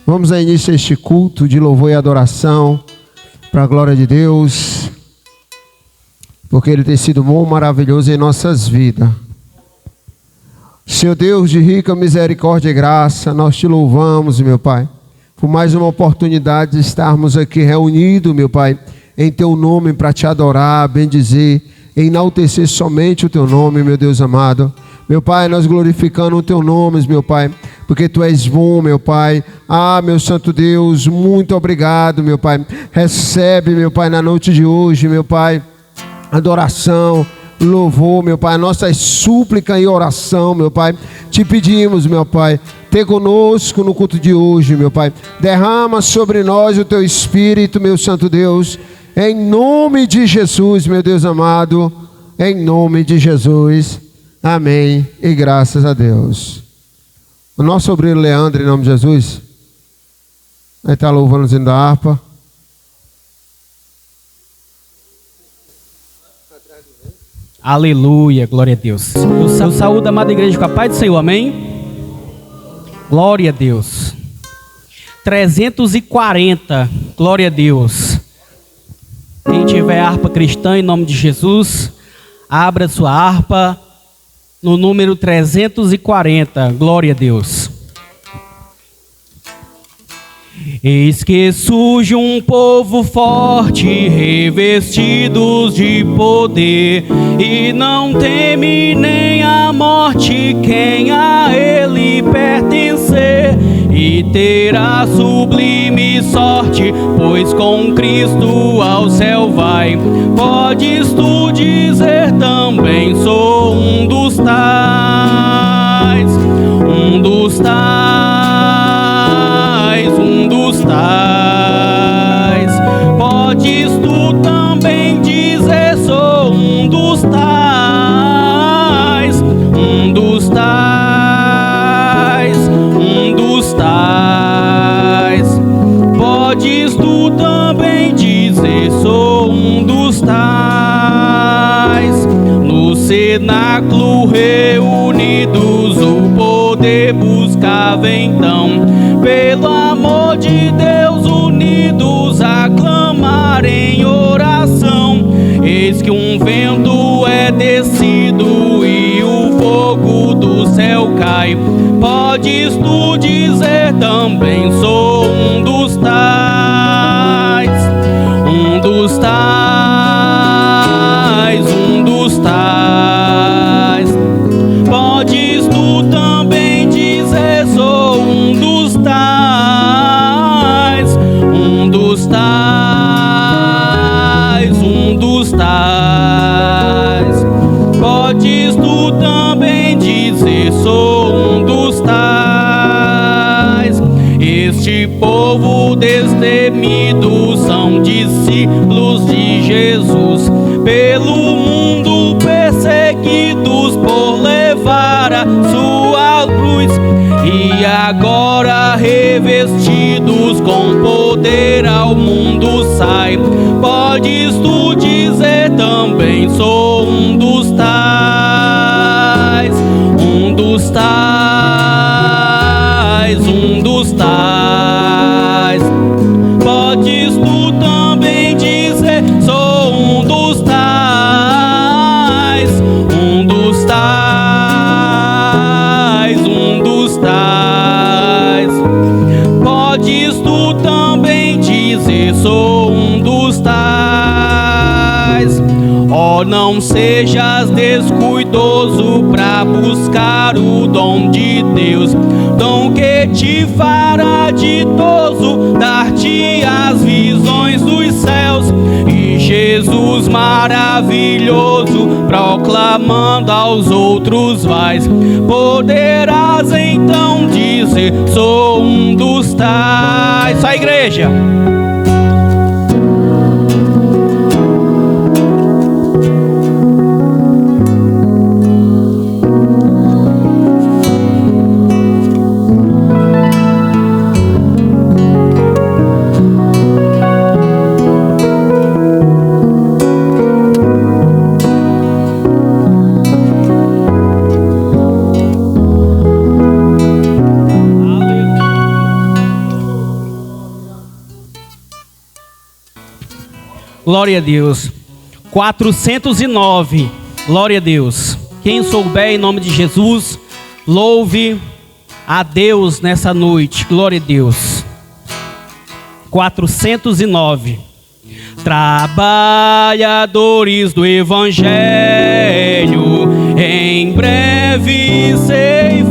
Vamos dar início a este culto de louvor e adoração para a glória de Deus, porque Ele tem sido bom, maravilhoso em nossas vidas. Senhor Deus de rica misericórdia e graça, nós te louvamos, meu Pai, por mais uma oportunidade de estarmos aqui reunidos, meu Pai, em Teu nome para te adorar, bendizer, enaltecer somente o Teu nome, meu Deus amado. Meu Pai, nós glorificando o Teu nome, meu Pai, porque Tu és bom, meu Pai. Ah, meu santo Deus, muito obrigado, meu Pai. Recebe, meu Pai, na noite de hoje, meu Pai, adoração, louvor, meu Pai, nossas súplicas e oração, meu Pai. Te pedimos, meu Pai, ter conosco no culto de hoje, meu Pai. Derrama sobre nós o Teu Espírito, meu santo Deus, em nome de Jesus, meu Deus amado, em nome de Jesus. Amém e graças a Deus. O nosso obreiro Leandro, em nome de Jesus, aí está louvando dentro da harpa. Aleluia, glória a Deus. Eu saúdo a amada igreja com a paz do Senhor, amém? Glória a Deus. 340, glória a Deus. Quem tiver harpa cristã, em nome de Jesus, abra sua harpa no número 340, glória a Deus. Eis que surge um povo forte, revestidos de poder, e não teme nem a morte quem a ele pertencer, e terá sublime sorte, pois com Cristo ao céu vai. Podes tu dizer também, sou um dos tais, um dos tais, um dos tais. Podes tu também dizer, sou um dos tais, um dos tais, um dos tais. Podes tu também dizer, sou um dos tais. No cenáculo reunidos o poder buscava então, pelo amor de Deus unidos a clamar em oração. Eis que um vento é descido e o fogo do céu cai. Podes tu dizer também, sou um dos tais, um dos tais, um dos tais. Podes tu também dizer, sou um dos tais, um dos tais, um dos tais. Podes tu também dizer, sou um dos tais. Este povo destemido são discípulos de Jesus, pelo mundo perseguidos por levar a sua cruz, e agora revestidos com poder ao mundo sai. Podes tu dizer também, sou um dos tais, um dos tais, um dos tais. Podes tu também dizer, sou um dos tais, um dos tais, um dos tais. Podes tu também dizer, sou um dos tais. Ó, não sejas descuidoso pra buscar o dom de Deus, dom que te fará ditoso, dar-te as visões dos céus. E Jesus maravilhoso, proclamando aos outros vais. Poderás então dizer, sou um dos tais. Só a igreja. Glória a Deus. 409. Glória a Deus. Quem souber em nome de Jesus, louve a Deus nessa noite. Glória a Deus. 409. Trabalhadores do Evangelho, em breve ceifareis.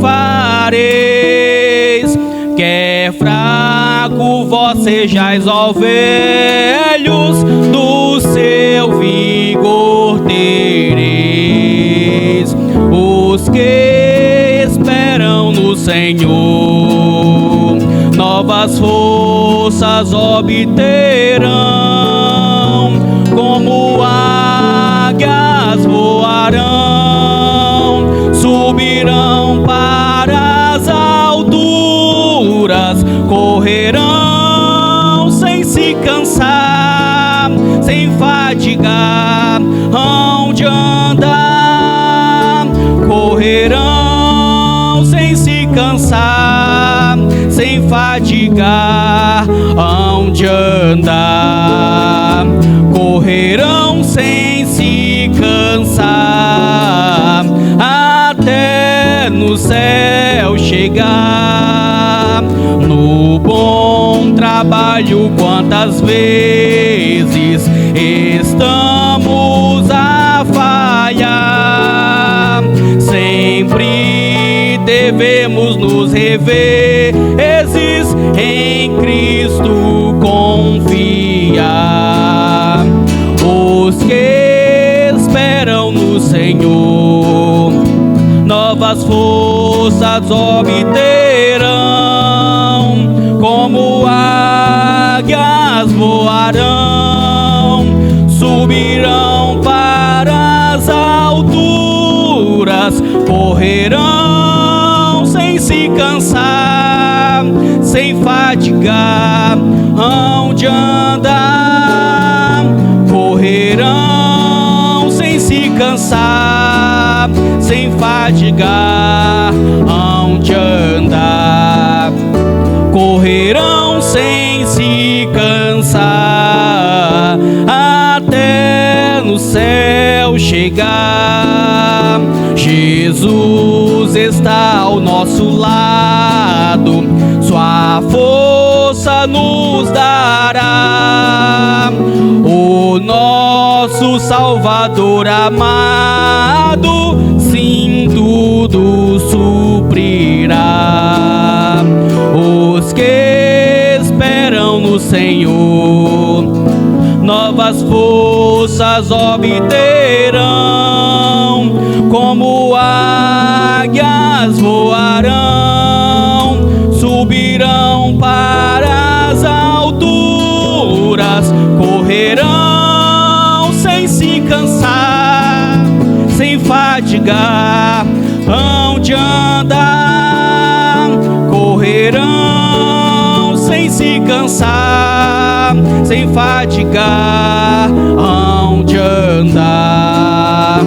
Quer fraco vós sejais, ó velhos, do seu vigor tereis. Os que esperam no Senhor, novas forças obterão, como águias voarão, subirão para as alturas, correrão sem se cansar, sem fadigar, hão de andar, correrão sem se cansar, sem fadigar, hão de andar, correrão sem se cansar, até no céu chegar. No bom trabalho, quantas vezes estamos a falhar, sempre devemos nos rever, em Cristo confiar. Os que esperam no Senhor, novas forças obterão, como águias voarão, subirão para as alturas, correrão sem se cansar, sem fadigar, hão de andar, correrão sem se cansar, sem fadigar, hão de andar, correrão sem se cansar, até no céu chegar. Jesus está ao nosso lado, sua força nos dará, o nosso Salvador amado, sim, tudo suprirá. Os que esperam no Senhor, novas forças obterão, como águias voarão, subirão para as alturas, correrão sem se cansar, sem fadigar, hão de andar, correrão sem se cansar, sem fadigar, hão de andar,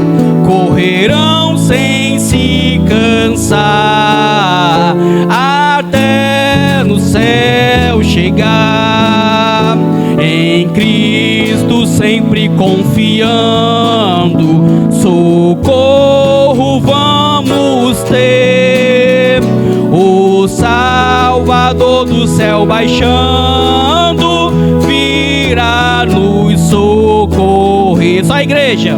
correrão sem se cansar, até no céu chegar. Em Cristo sempre confiando, socorro vamos ter, o Salvador do céu baixando, virá nos socorrer. Só a igreja.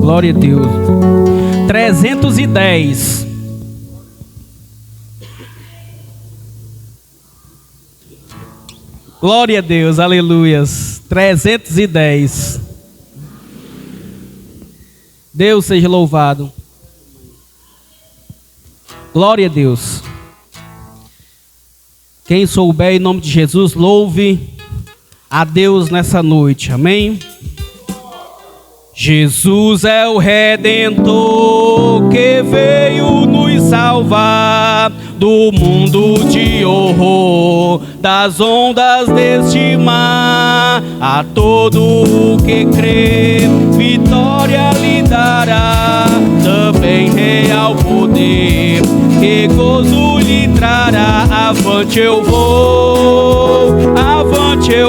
Glória a Deus. 310. Glória a Deus, aleluias. 310. Deus seja louvado. Glória a Deus. Quem souber em nome de Jesus, louve a Deus nessa noite, amém? Jesus é o Redentor que veio nos salvar do mundo de horror, das ondas deste mar. A todo o que crê, vitória lhe dará, também real poder, que gozo lhe trará. Avante eu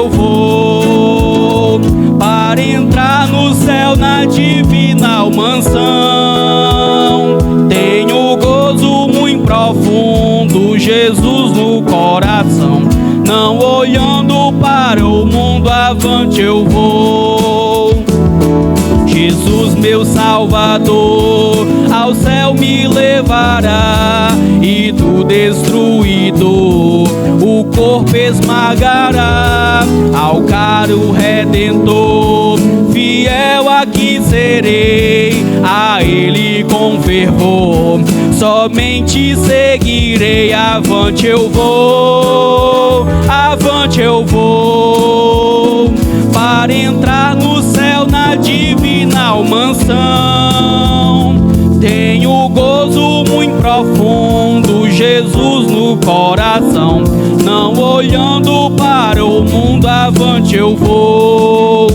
vou, para entrar no céu na divina mansão. Tenho gozo muito profundo, Jesus no coração. Não olhando para o mundo, avante eu vou. Jesus, meu Salvador, ao céu me levará, e do destruído o corpo esmagará. Ao caro Redentor, fiel aqui serei, a Ele com fervor somente seguirei. Avante eu vou, para entrar no céu na divina mansão. Tenho gozo muito profundo, Jesus no coração. Não olhando para o mundo, avante eu vou.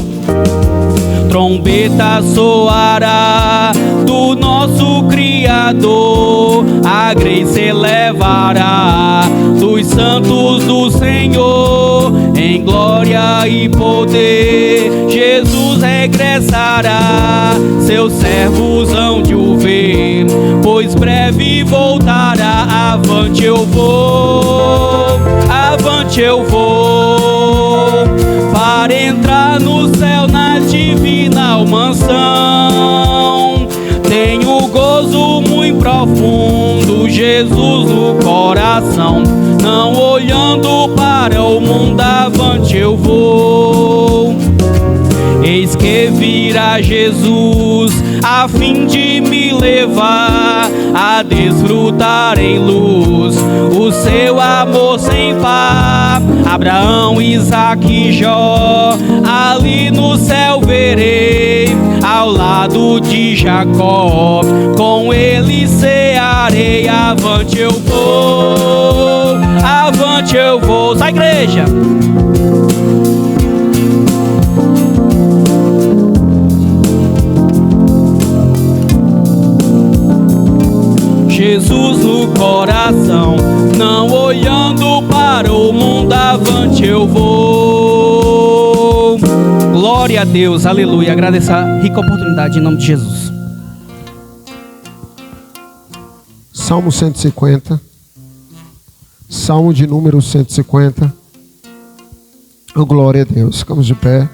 Trombeta soará do nosso Criador, a graça elevará dos santos do Senhor. Em glória e poder Jesus regressará, seus servos hão de o ver, pois breve voltará. Avante eu vou, para entrar no céu na divina mansão. Tenho gozo muito profundo, Jesus no coração. Não olhando para o mundo, avante eu vou. Eis que virá Jesus, a fim de me levar a desfrutar em luz o seu amor sem par. Abraão, Isaque e Jó, ali no céu verei, ao lado de Jacó, com ele cearei. Avante eu vou. Sai, igreja! Jesus no coração, não olhando para o mundo, avante eu vou. Glória a Deus, aleluia. Agradeço a rica oportunidade em nome de Jesus. Salmo 150. Salmo de número 150. Oh, glória a Deus. Ficamos de pé.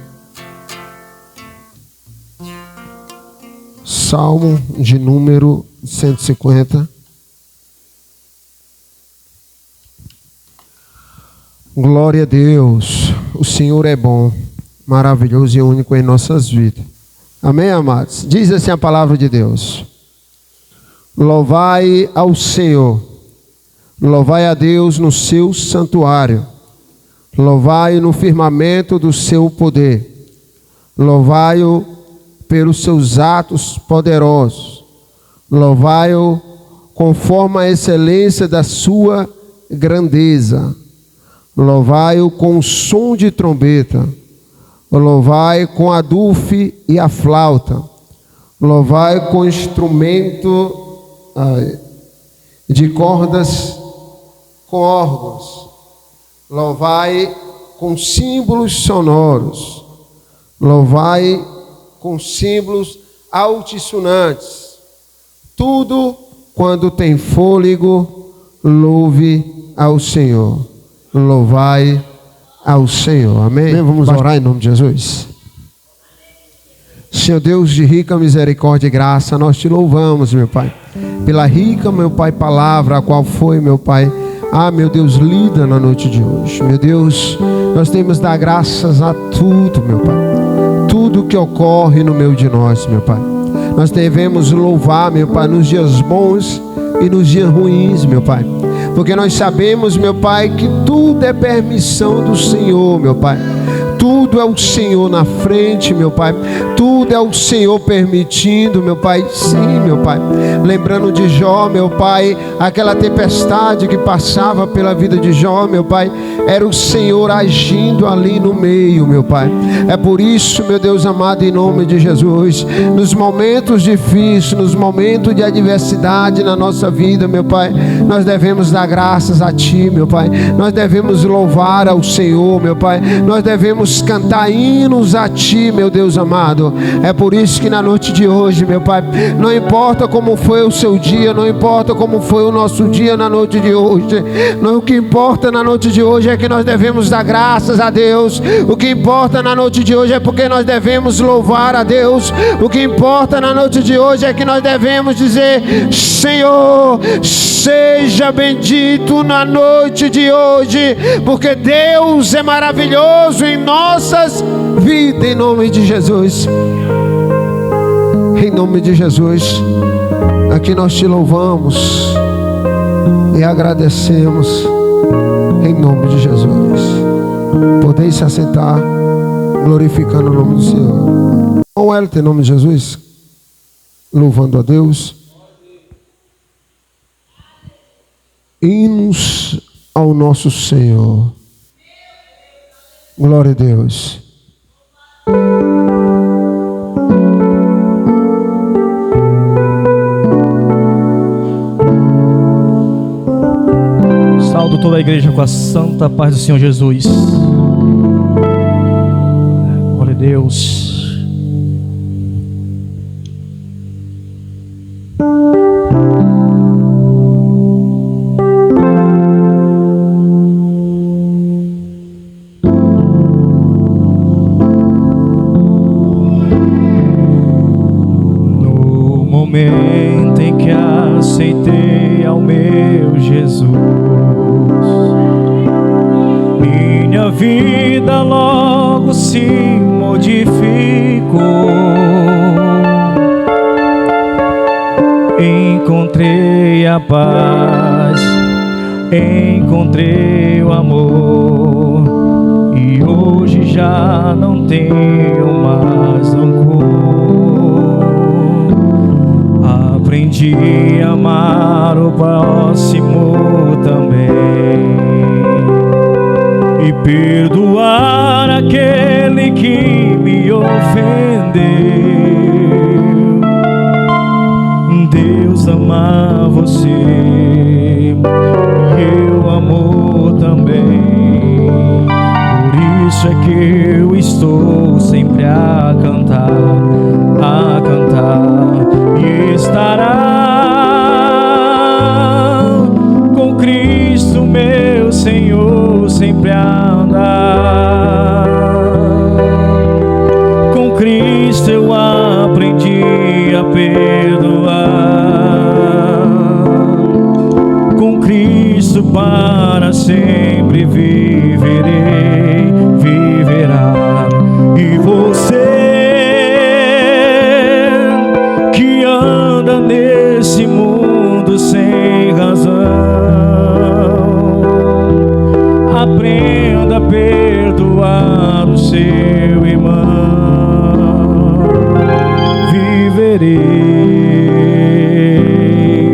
Salmo de número 150. Glória a Deus. O Senhor é bom, maravilhoso e único em nossas vidas. Amém, amados? Diz assim a palavra de Deus: louvai ao Senhor, louvai a Deus no seu santuário, louvai no firmamento do seu poder, louvai-o pelos seus atos poderosos, louvai-o conforme a excelência da sua grandeza, louvai-o com o som de trombeta, louvai com a dufe e a flauta, louvai com instrumento de cordas com órgãos, louvai com símbolos sonoros, louvai com símbolos altissonantes. Tudo quando tem fôlego, louve ao Senhor. Louvai ao Senhor. Amém? Vamos orar em nome de Jesus. Senhor Deus de rica misericórdia e graça, nós te louvamos, meu Pai, pela rica, meu Pai, palavra, a qual foi, meu Pai, meu Deus, lida na noite de hoje. Meu Deus, nós temos de dar graças a tudo, meu Pai, tudo que ocorre no meio de nós, meu Pai. Nós devemos louvar, meu Pai, nos dias bons e nos dias ruins, meu Pai, porque nós sabemos, meu Pai, que tudo é permissão do Senhor, meu Pai. Tudo é o Senhor na frente, meu Pai. Tudo é o Senhor permitindo, meu Pai. Sim, meu Pai. Lembrando de Jó, meu Pai, aquela tempestade que passava pela vida de Jó, meu Pai, era o Senhor agindo ali no meio, meu Pai. É por isso, meu Deus amado, em nome de Jesus, nos momentos difíceis, nos momentos de adversidade na nossa vida, meu Pai, nós devemos dar graças a Ti, meu Pai. Nós devemos louvar ao Senhor, meu Pai. Nós devemos cantar hinos a Ti, meu Deus amado. É por isso que na noite de hoje, meu Pai, não importa como foi o seu dia, não importa como foi o nosso dia na noite de hoje, não, o que importa na noite de hoje é que nós devemos dar graças a Deus. O que importa na noite de hoje é porque nós devemos louvar a Deus. O que importa na noite de hoje é que nós devemos dizer: Senhor, seja bendito na noite de hoje, porque Deus é maravilhoso em nossas vidas, em nome de Jesus. Em nome de Jesus, aqui nós te louvamos e agradecemos, em nome de Jesus. Podeis se assentar, glorificando o nome do Senhor. Bom, Wellington, em nome de Jesus, louvando a Deus. Hinos ao nosso Senhor. Glória a Deus. Saúdo toda a igreja com a santa paz do Senhor Jesus. Glória a Deus. Momento em que aceitei ao meu Jesus, minha vida logo se modificou. Encontrei a paz, encontrei o amor, e hoje já não tenho mais rancor. Aprendi a amar o próximo também e perdoar aquele que me ofendeu. Deus ama você e eu amo também. Por isso é que eu estou sempre a cantar e estará com Cristo meu Senhor sempre a andar. Com Cristo eu aprendi a perdoar, com Cristo para sempre viverei, viverá. E você que anda nesse mundo sem razão, aprenda a perdoar o seu irmão. Viverei,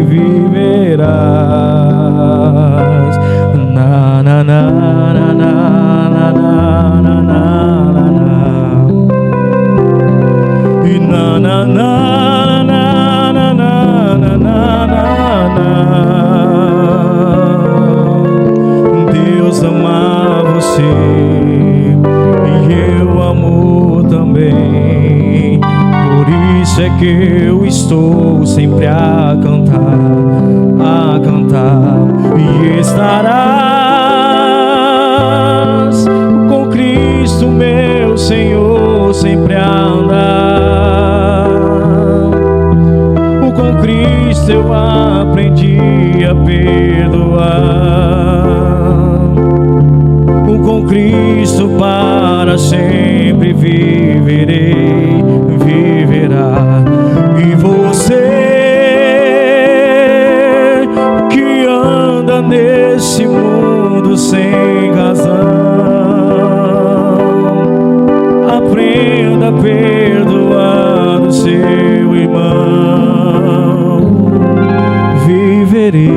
viverás. Na na na na na na na na na. E na na na. Deus ama você e eu amo também. Por isso é que eu estou sempre a cantar e estarás com Cristo meu Senhor sempre a andar. perdoar. Com Cristo para sempre viverei, viverá. E você que anda nesse mundo sem razão, aprenda a perdoar o seu irmão. Viverei,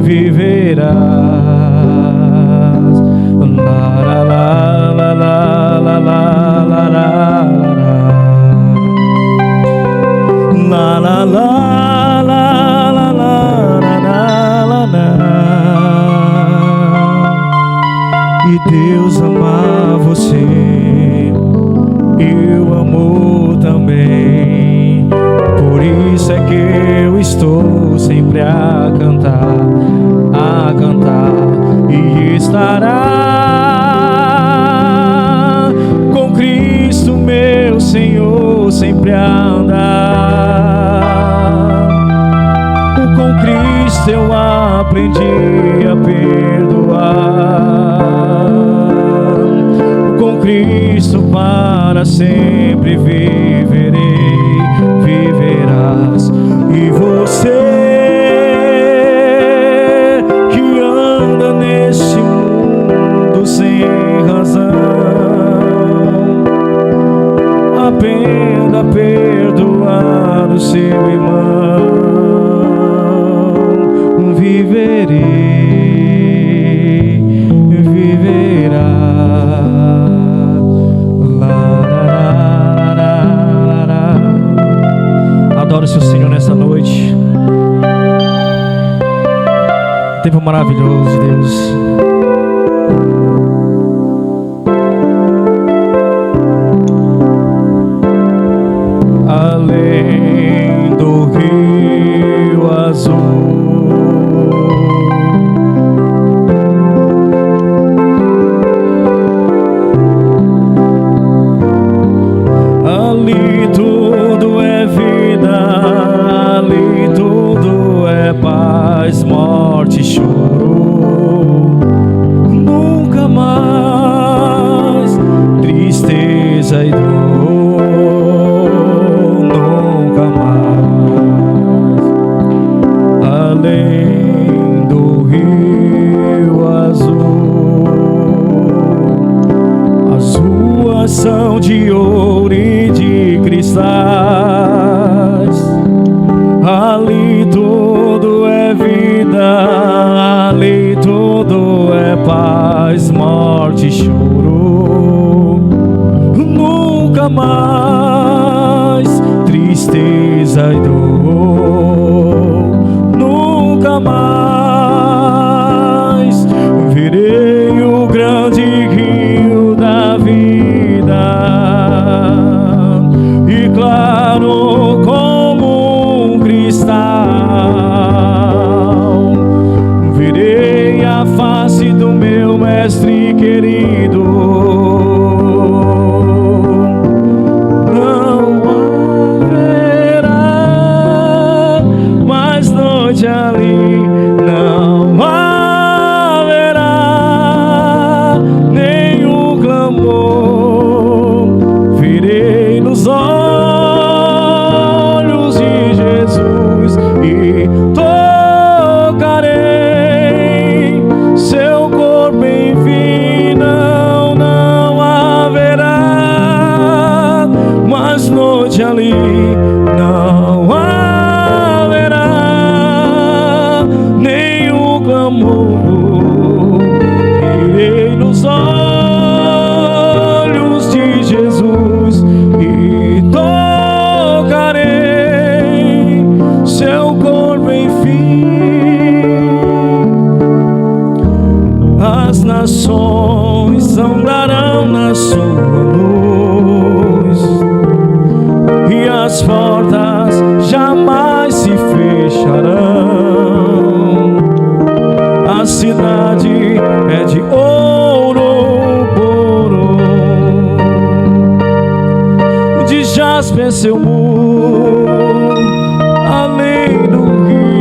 viverás. La la la la la la la la la la la e Deus ama você, eu amo também. Por isso é que eu estou sempre a cantar e estará com Cristo meu Senhor sempre a andar. Com Cristo eu aprendi a perdoar. Com Cristo para sempre viverei, viverás. E você que anda neste mundo sem razão, aprenda a perdoar o seu irmão. Viverei, viverá. Adoro-se o Senhor nessa noite. Tempo maravilhoso de Deus. Além do rio azul, ali tudo é vida, ali tudo é paz, morte e choro. Nunca mais tristeza e dor, nunca mais. Além do rio azul, as ruas são de ouro e de cristais. Ali tudo é vida, ali tudo é paz, morte e choro. Nunca mais tristeza e dor, nunca mais. Virei o grande rio da vida e claro como um cristal. Virei a face do meu mestre querido. Não haverá mais noite ali, não haverá nenhum clamor. Virei nos olhos de Jesus e tocarei seu corpo em vida. Não haverá mais noite ali, não haverá nenhum clamor. Irei nos olhos de Jesus e tocarei seu corpo enfim. As nações andarão na sua luz e as portas jamais se fecharão. A cidade é de ouro puro, de jaspe é seu muro, além do rio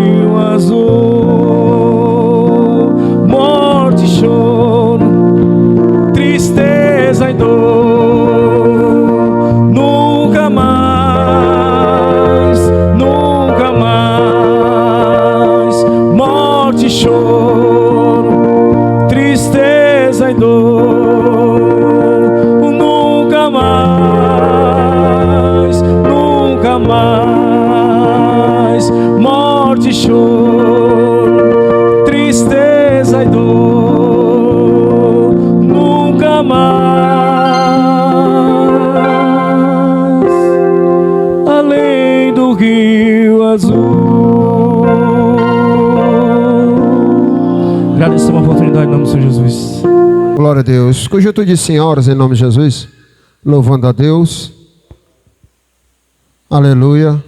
de choro, tristeza e dor, nunca mais, além do rio azul. Agradeço uma oportunidade em nome do Senhor Jesus. Glória a Deus. Conjunto de senhoras em nome de Jesus, louvando a Deus. Aleluia.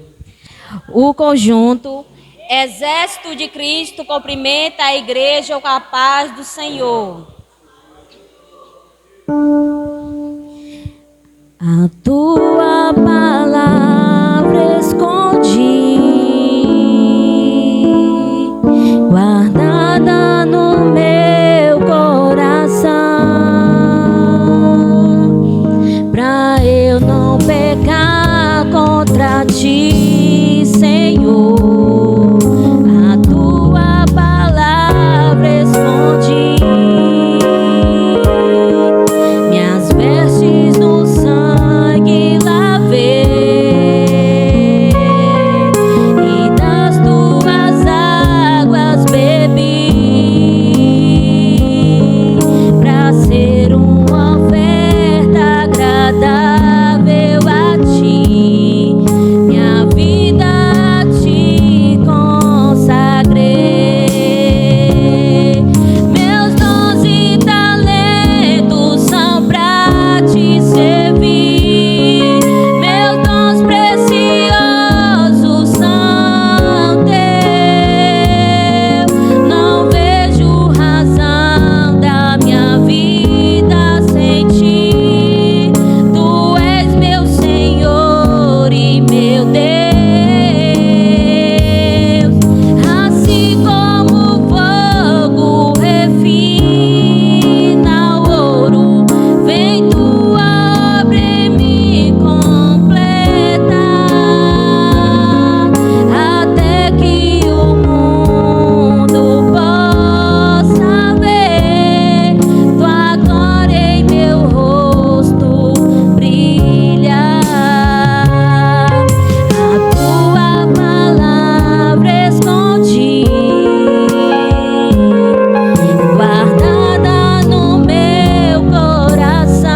O conjunto Exército de Cristo cumprimenta a igreja com a paz do Senhor. A tua palavra escondi, guardada no meu coração, pra eu não pecar contra ti, Senhor. A tua palavra escondi, minhas vestes no sangue lavei, e das tuas águas bebi, pra ser uma oferta agradável a ti, minha vida a ti consagrei. Meus dons e talentos são pra te servir, meus dons preciosos são teus. Não vejo razão da minha vida sem ti. Tu és meu Senhor e meu Deus. Assim como o fogo refina o ouro, vem tua obra em me completa, até que o mundo possa ver tua glória em meu rosto brilhar. A tua palavra escondi, guardada no meu coração,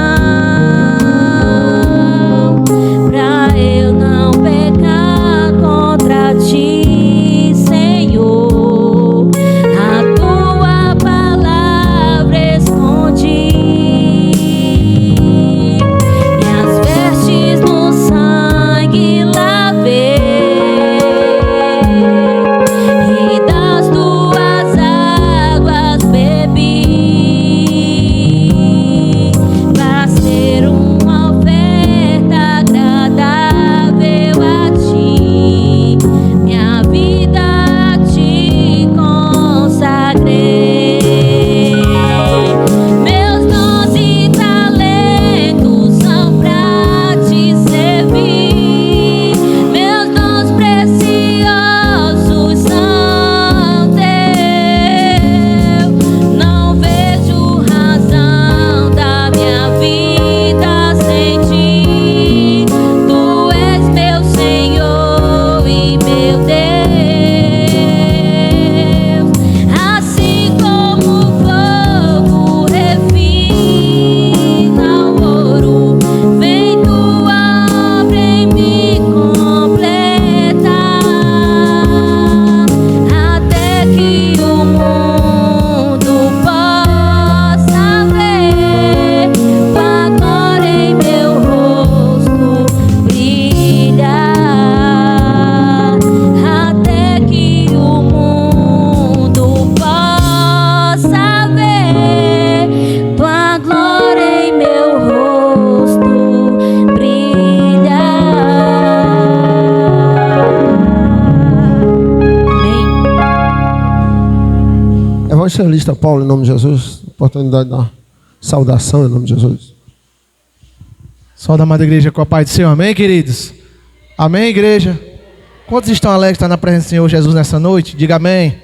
pra eu não pecar contra ti, Senhor. A tua palavra escondi, minhas vestes no sangue lavei, e das tuas águas bebi, pra ser uma oferta agradável a ti, minha vida a ti consagrei. Meus dons e talentos são pra te servir, meus dons preciosos são teus. Não vejo razão da minha vida sem ti. Tu és meu Senhor e meu Deus. Assim como o fogo refina o ouro, vem tua obra em me completar, até que o mundo possa ver tua glória em meu rosto brilhar, até que o mundo possa ver tua glória em meu rosto brilhar. Amém. Evangelista Paulo, em nome de Jesus. Oportunidade da saudação, em nome de Jesus. Só da amada igreja com a paz do Senhor, amém, queridos? Amém, igreja? Quantos estão alegres de estar na presença do Senhor Jesus nessa noite? Diga amém.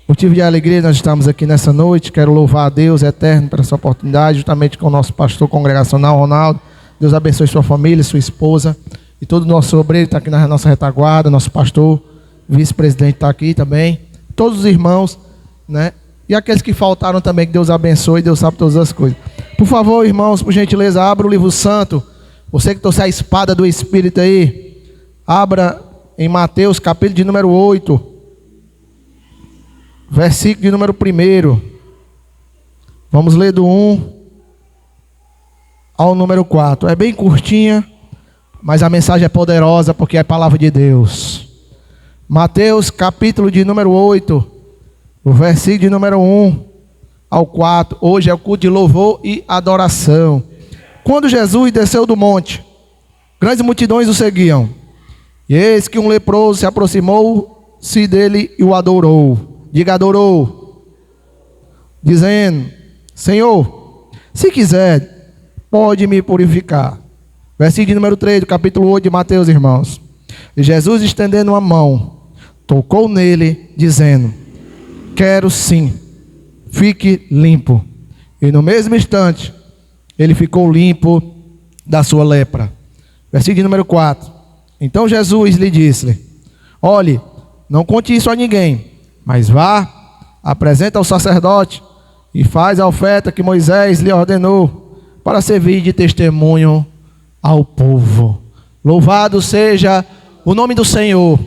Motivo de alegria, nós estamos aqui nessa noite. Quero louvar a Deus eterno por essa oportunidade, juntamente com o nosso pastor congregacional, Ronaldo. Deus abençoe sua família, sua esposa e todo o nosso obreiro que está aqui na nossa retaguarda, nosso pastor vice-presidente está aqui também, todos os irmãos, né? E aqueles que faltaram também, que Deus abençoe, Deus sabe todas as coisas. Por favor, irmãos, por gentileza, abra o livro santo. Você que trouxe a espada do Espírito aí, abra em Mateus, capítulo de número 8, versículo de número 1. Vamos ler do 1 ao número 4. É bem curtinha, mas a mensagem é poderosa porque é a palavra de Deus. Mateus, capítulo de número 8, o versículo de número 1 ao 4. Hoje é o culto de louvor e adoração. Quando Jesus desceu do monte, grandes multidões o seguiam. E eis que um leproso se aproximou-se dele e o adorou. Diga, adorou. Dizendo: Senhor, se quiser, pode me purificar. Versículo de número 3 do capítulo 8 de Mateus, irmãos. E Jesus, estendendo uma mão, tocou nele, dizendo: quero sim, fique limpo. E no mesmo instante, ele ficou limpo da sua lepra. Versículo de número 4. Então Jesus lhe disse: olhe, não conte isso a ninguém, mas vá, apresenta ao sacerdote e faz a oferta que Moisés lhe ordenou, para servir de testemunho ao povo. Louvado seja o nome do Senhor.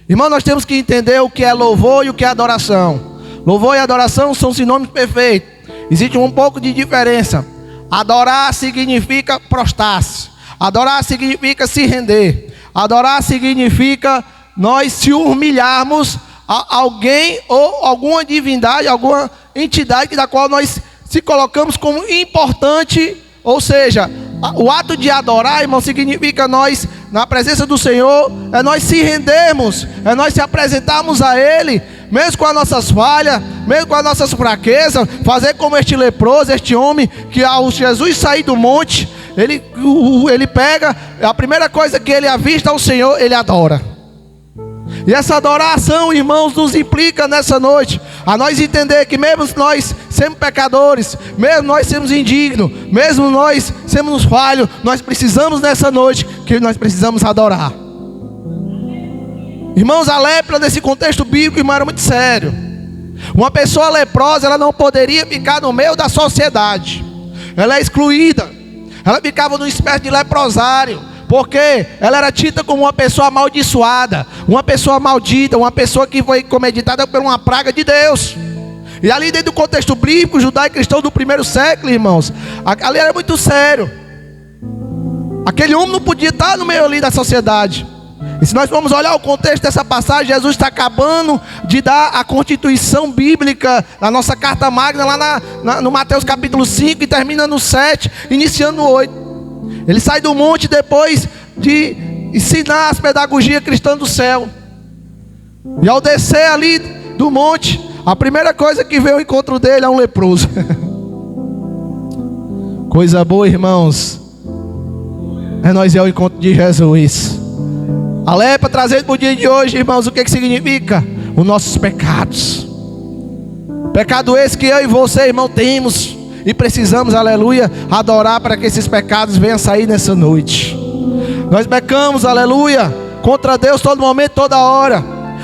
Irmão, nós temos que entender o que é louvor e o que é adoração. Louvor e adoração são sinônimos perfeitos. Existe um pouco de diferença. Adorar significa prostrar-se. Adorar significa se render. Adorar significa nós se humilharmos a alguém ou alguma divindade, alguma entidade da qual nós se colocamos como importante. Ou seja, o ato de adorar, irmão, significa nós, na presença do Senhor, é nós se rendermos, é nós se apresentarmos a Ele, mesmo com as nossas falhas, mesmo com as nossas fraquezas, fazer como este leproso, este homem, que ao Jesus sair do monte, ele pega, a primeira coisa que ele avista ao Senhor, ele adora. E essa adoração, irmãos, nos implica nessa noite a nós entender que mesmo nós sendo pecadores, mesmo nós sermos indignos, mesmo nós sermos falhos, nós precisamos nessa noite, que nós precisamos adorar. Irmãos, a lepra nesse contexto bíblico, irmão, era muito sério. Uma pessoa leprosa, ela não poderia ficar no meio da sociedade. Ela é excluída. Ela ficava numa espécie de leprosário, porque ela era tida como uma pessoa amaldiçoada, uma pessoa maldita, uma pessoa que foi comeditada por uma praga de Deus. E ali dentro do contexto bíblico, judaico cristão do primeiro século, irmãos, ali era muito sério. Aquele homem não podia estar no meio ali da sociedade. E se nós vamos olhar o contexto dessa passagem, Jesus está acabando de dar a constituição bíblica na nossa carta magna, lá no Mateus capítulo 5, e termina no 7, iniciando no 8. Ele sai do monte depois de ensinar as pedagogias cristãs do céu. E ao descer ali do monte, a primeira coisa que veio ao encontro dele é um leproso. Coisa boa, irmãos, é nós ir ao encontro de Jesus. A lepra trazendo para o dia de hoje, irmãos, o que significa? Os nossos pecados. Pecado esse que eu e você, irmão, temos e precisamos, aleluia, adorar para que esses pecados venham sair nessa noite. Nós pecamos, aleluia, contra Deus todo momento, toda hora.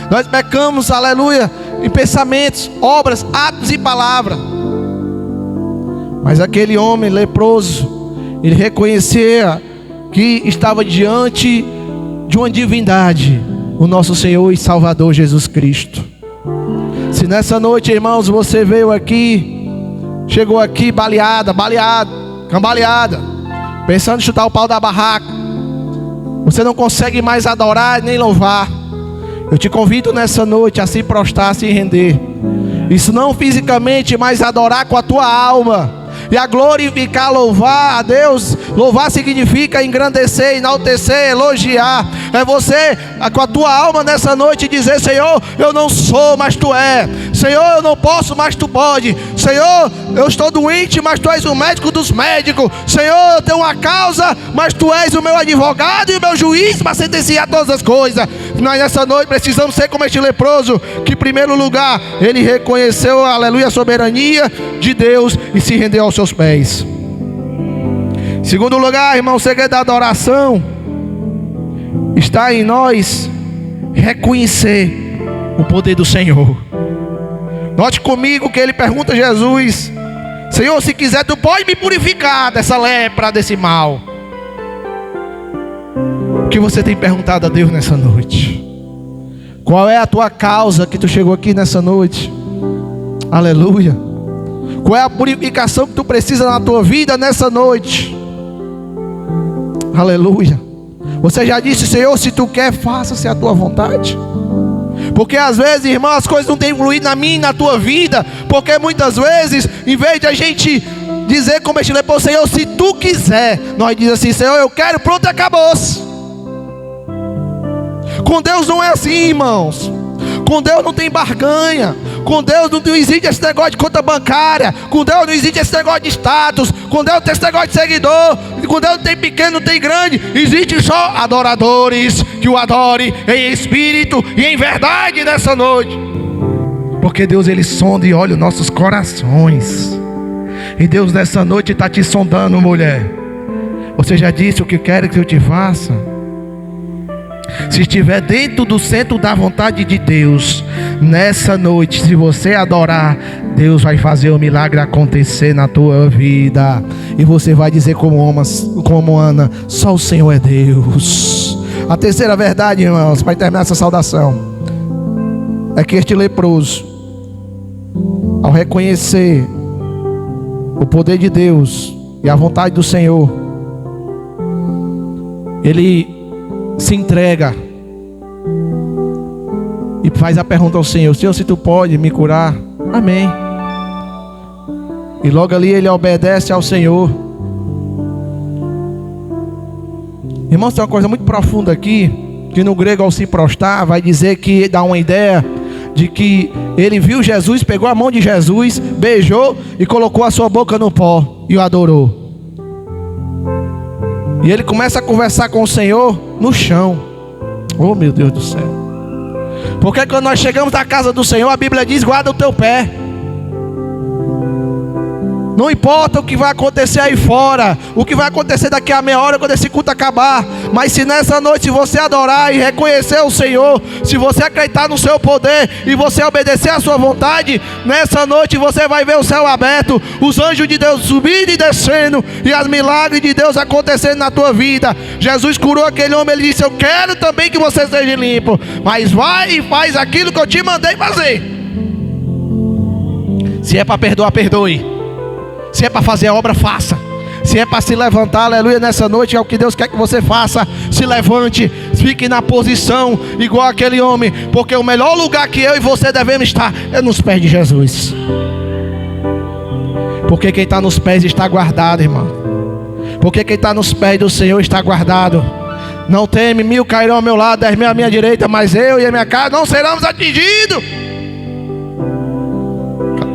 Nós pecamos, aleluia, em pensamentos, obras, atos e palavras. Mas aquele homem leproso, ele reconhecia que estava diante de uma divindade, o nosso Senhor e Salvador Jesus Cristo. Se nessa noite, irmãos, você veio aqui, chegou aqui baleada, cambaleada, pensando em chutar o pau da barraca, você não consegue mais adorar nem louvar, eu te convido nessa noite a se prostrar, a se render. Isso não fisicamente, mas adorar com a tua alma. E a glorificar, louvar a Deus. Louvar significa engrandecer, enaltecer, elogiar. É você com a tua alma nessa noite dizer: Senhor, eu não sou, mas Tu é. Senhor, eu não posso, mas Tu pode. Senhor, eu estou doente, mas Tu és o médico dos médicos. Senhor, eu tenho uma causa, mas Tu és o meu advogado e o meu juiz para sentenciar todas as coisas. Nós nessa noite precisamos ser como este leproso, que em primeiro lugar ele reconheceu, aleluia, a soberania de Deus e se rendeu aos seus pés. Em segundo lugar, irmão, o segredo da adoração está em nós reconhecer o poder do Senhor. Note comigo que ele pergunta a Jesus: Senhor, se quiser, tu pode me purificar dessa lepra, desse mal. O que você tem perguntado a Deus nessa noite? Qual é a tua causa que tu chegou aqui nessa noite? Aleluia. Qual é a purificação que tu precisa na tua vida nessa noite? Aleluia. Você já disse: Senhor, se tu quer, faça-se a tua vontade. Porque às vezes, irmão, as coisas não têm fluído na minha e na tua vida. Porque muitas vezes, em vez de a gente dizer como este leproso: Senhor, se tu quiser, nós diz assim: Senhor, eu quero, pronto, acabou-se. Com Deus não é assim, irmãos. Com Deus não tem barganha. Com Deus não existe esse negócio de conta bancária. Com Deus não existe esse negócio de status. Com Deus não tem esse negócio de seguidor. Com Deus não tem pequeno, não tem grande. Existe só adoradores que o adorem em espírito e em verdade nessa noite. Porque Deus, ele sonda e olha os nossos corações. E Deus nessa noite está te sondando, mulher. Você já disse o que quer que eu te faça? Se estiver dentro do centro da vontade de Deus, nessa noite, se você adorar, Deus vai fazer o milagre acontecer na tua vida. E você vai dizer como Ana: só o Senhor é Deus. A terceira verdade, irmãos, para terminar essa saudação, é que este leproso, ao reconhecer o poder de Deus e a vontade do Senhor, ele se entrega e faz a pergunta ao Senhor: Senhor, se tu pode me curar? Amém. E logo ali ele obedece ao Senhor. Irmãos, tem uma coisa muito profunda aqui, que no grego, ao se prostrar, vai dizer que dá uma ideia de que ele viu Jesus, pegou a mão de Jesus, beijou e colocou a sua boca no pó e o adorou. E ele começa a conversar com o Senhor no chão. Oh, meu Deus do céu. Porque quando nós chegamos na casa do Senhor, a Bíblia diz: guarda o teu pé. Não importa o que vai acontecer aí fora, o que vai acontecer daqui a meia hora quando esse culto acabar. Mas se nessa noite, se você adorar e reconhecer o Senhor, se você acreditar no seu poder e você obedecer à sua vontade, nessa noite você vai ver o céu aberto, os anjos de Deus subindo e descendo, e os milagres de Deus acontecendo na tua vida. Jesus curou aquele homem, ele disse: eu quero também que você seja limpo, mas vai e faz aquilo que eu te mandei fazer. Se é para perdoar, perdoe. Se é para fazer a obra, faça. Se é para se levantar, aleluia, nessa noite é o que Deus quer que você faça. Se levante, fique na posição igual aquele homem, porque o melhor lugar que eu e você devemos estar é nos pés de Jesus. Porque quem está nos pés está guardado, irmão. Porque quem está nos pés do Senhor está guardado. Não teme, 1000 cairão ao meu lado, 10.000 à minha direita, mas eu e a minha casa não seremos atingidos.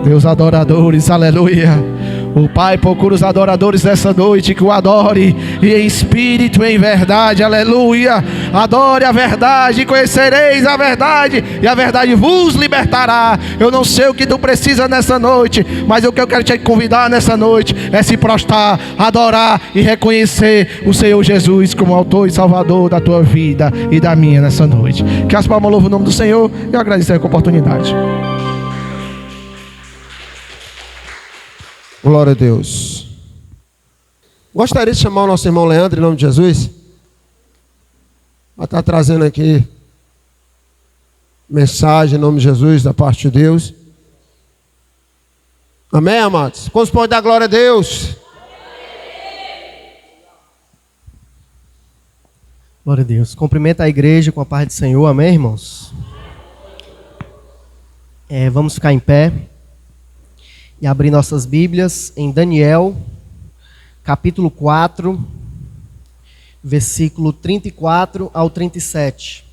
Deus, adoradores, aleluia. O Pai procura os adoradores dessa noite, que o adore e em espírito e em verdade, aleluia. Adore a verdade, conhecereis a verdade e a verdade vos libertará. Eu não sei o que tu precisa nessa noite, mas o que eu quero te convidar nessa noite é se prostrar, adorar e reconhecer o Senhor Jesus como autor e salvador da tua vida e da minha nessa noite. Que as palmas louvam o nome do Senhor e eu agradeço a oportunidade. Glória a Deus. Gostaria de chamar o nosso irmão Leandro, em nome de Jesus. Vai estar trazendo aqui mensagem em nome de Jesus, da parte de Deus. Amém, amados? Quantos podem dar glória a Deus? Glória a Deus. Cumprimenta a igreja com a paz do Senhor. Amém, irmãos? Vamos ficar em pé e abrir nossas Bíblias em Daniel, capítulo 4, versículo 34 ao 37.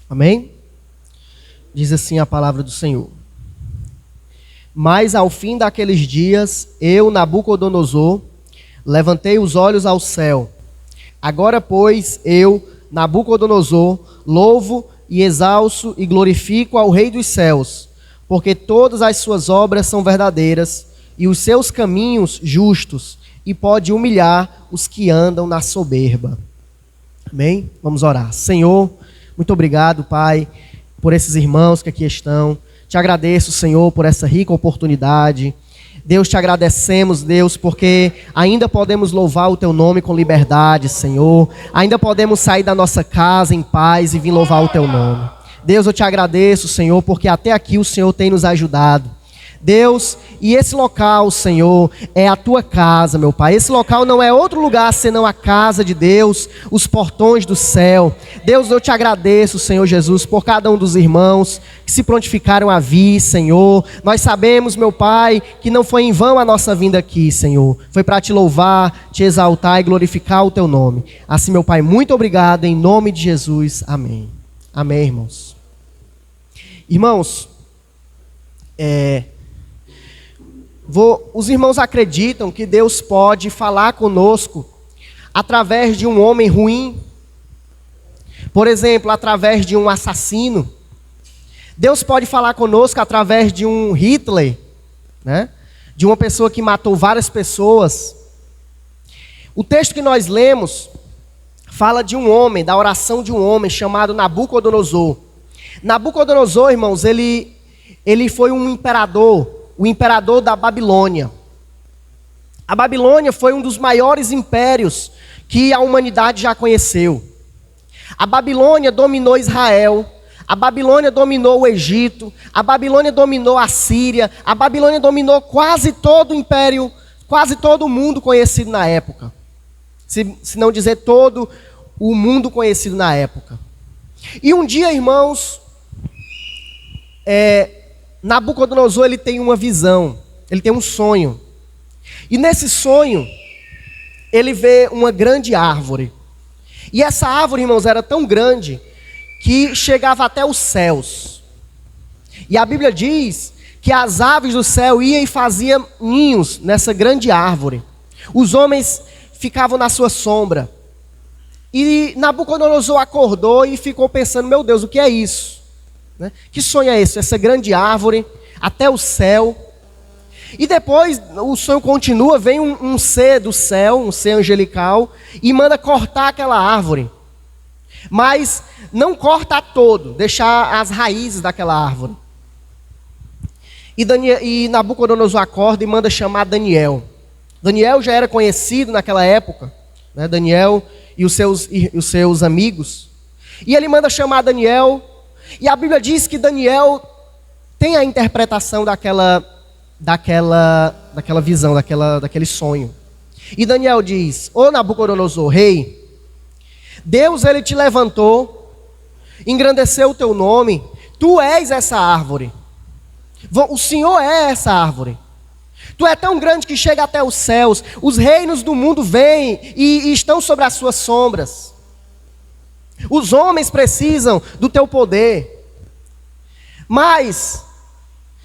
Amém? Diz assim a palavra do Senhor: Mas ao fim daqueles dias, eu, Nabucodonosor, levantei os olhos ao céu. Agora, pois, eu, Nabucodonosor, louvo e exalço e glorifico ao Rei dos céus, porque todas as suas obras são verdadeiras e os seus caminhos justos, e pode humilhar os que andam na soberba. Amém? Vamos orar. Senhor, Muito obrigado, Pai, por esses irmãos que aqui estão. Te agradeço, Senhor, por essa rica oportunidade. Deus, te agradecemos, Deus, porque ainda podemos louvar o Teu nome com liberdade, Senhor. Ainda podemos sair da nossa casa em paz e vir louvar o Teu nome. Deus, eu te agradeço, Senhor, porque até aqui o Senhor tem nos ajudado. Deus, e esse local, Senhor, é a Tua casa, meu Pai. Esse local não é outro lugar senão a casa de Deus, os portões do céu. Deus, eu te agradeço, Senhor Jesus, por cada um dos irmãos que se prontificaram a vir, Senhor. Nós sabemos, meu Pai, que não foi em vão a nossa vinda aqui, Senhor. Foi para te louvar, te exaltar e glorificar o Teu nome. Assim, meu Pai, muito obrigado, em nome de Jesus. Amém. Amém, irmãos. Irmãos, os irmãos acreditam que Deus pode falar conosco através de um homem ruim, por exemplo, através de um assassino. Deus pode falar conosco através de um Hitler, né? De uma pessoa que matou várias pessoas. O texto que nós lemos fala de um homem, da oração de um homem chamado Nabucodonosor. Nabucodonosor, irmãos, ele foi um imperador, o imperador da Babilônia. A Babilônia foi um dos maiores impérios que a humanidade já conheceu. A Babilônia dominou Israel, a Babilônia dominou o Egito, a Babilônia dominou a Síria, a Babilônia dominou quase todo o império, quase todo o mundo conhecido na época. Se não dizer todo o mundo conhecido na época. E um dia, irmãos, Nabucodonosor, ele tem uma visão, ele tem um sonho. E nesse sonho, ele vê uma grande árvore. E essa árvore, irmãos, era tão grande que chegava até os céus. E a Bíblia diz que as aves do céu iam e faziam ninhos nessa grande árvore. Os homens ficavam na sua sombra. E Nabucodonosor acordou e ficou pensando, meu Deus, o que é isso? Né? Que sonho é esse? Essa grande árvore, até o céu. E depois o sonho continua, vem um ser do céu, um ser angelical, e manda cortar aquela árvore. Mas não corta todo, deixar as raízes daquela árvore. E Nabucodonosor acorda e manda chamar Daniel. Daniel já era conhecido naquela época, né? Daniel e os seus amigos. E ele manda chamar Daniel. E a Bíblia diz que Daniel tem a interpretação daquela visão, daquele sonho. E Daniel diz: Ô Nabucodonosor, rei, Deus, ele te levantou, engrandeceu o teu nome, tu és essa árvore. O Senhor é essa árvore. Tu é tão grande que chega até os céus, os reinos do mundo vêm e estão sobre as suas sombras. Os homens precisam do teu poder. Mas,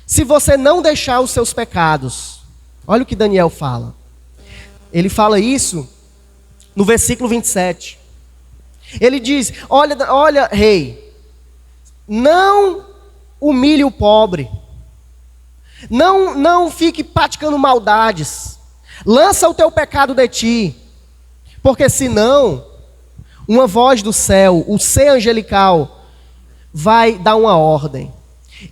se você não deixar os seus pecados, olha o que Daniel fala. Ele fala isso no versículo 27. Ele diz: olha, rei, não humilhe o pobre. Não fique praticando maldades. Lança o teu pecado de ti. Porque senão, uma voz do céu, o ser angelical, vai dar uma ordem.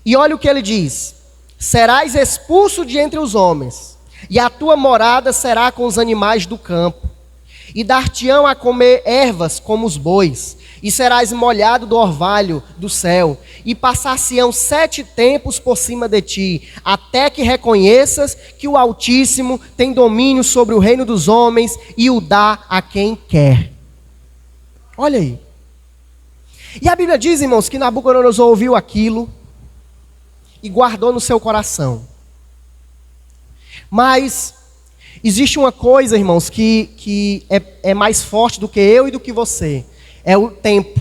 E olha o que ele diz: serás expulso de entre os homens, e a tua morada será com os animais do campo. E dar-te-ão a comer ervas como os bois, e serás molhado do orvalho do céu, e passar-se-ão 7 tempos por cima de ti, até que reconheças que o Altíssimo tem domínio sobre o reino dos homens, e o dá a quem quer. Olha aí. E a Bíblia diz, irmãos, que Nabucodonosor ouviu aquilo e guardou no seu coração. Mas existe uma coisa, irmãos, que é mais forte do que eu e do que você. É o tempo.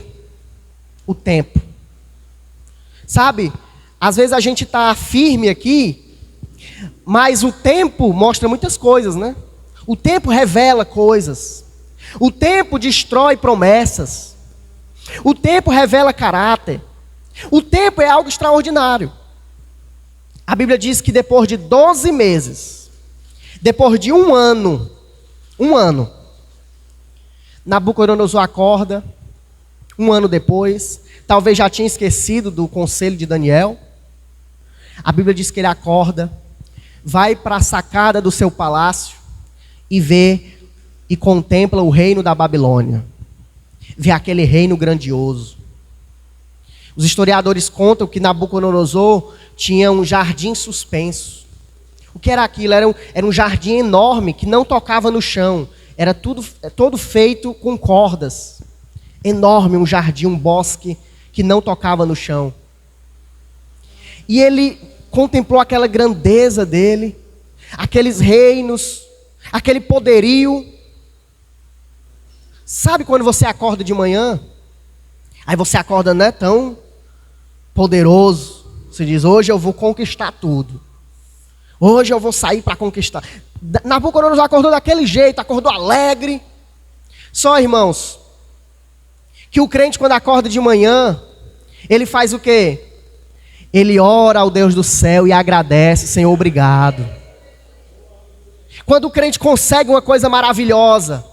O tempo. Sabe, às vezes a gente está firme aqui, mas o tempo mostra muitas coisas, né? O tempo revela coisas. O tempo destrói promessas. O tempo revela caráter. O tempo é algo extraordinário. A Bíblia diz que depois de 12 meses, depois de um ano, Nabucodonosor acorda, Um ano depois, talvez já tinha esquecido do conselho de Daniel. A Bíblia diz que ele acorda, vai para a sacada do seu palácio e vê e contempla o reino da Babilônia. Vê aquele reino grandioso. Os historiadores contam que Nabucodonosor tinha um jardim suspenso. O que era aquilo? Era um jardim enorme que não tocava no chão. Era todo feito com cordas. Enorme, um jardim, um bosque que não tocava no chão. E ele contemplou aquela grandeza dele, aqueles reinos, aquele poderio. Sabe quando você acorda de manhã? Aí você acorda, não é tão poderoso. Você diz, hoje eu vou conquistar tudo. Hoje eu vou sair para conquistar. Nabucodonosor acordou daquele jeito, acordou alegre. Só, irmãos, que o crente quando acorda de manhã, ele faz o quê? Ele ora ao Deus do céu e agradece, Senhor, obrigado. Quando o crente consegue uma coisa maravilhosa,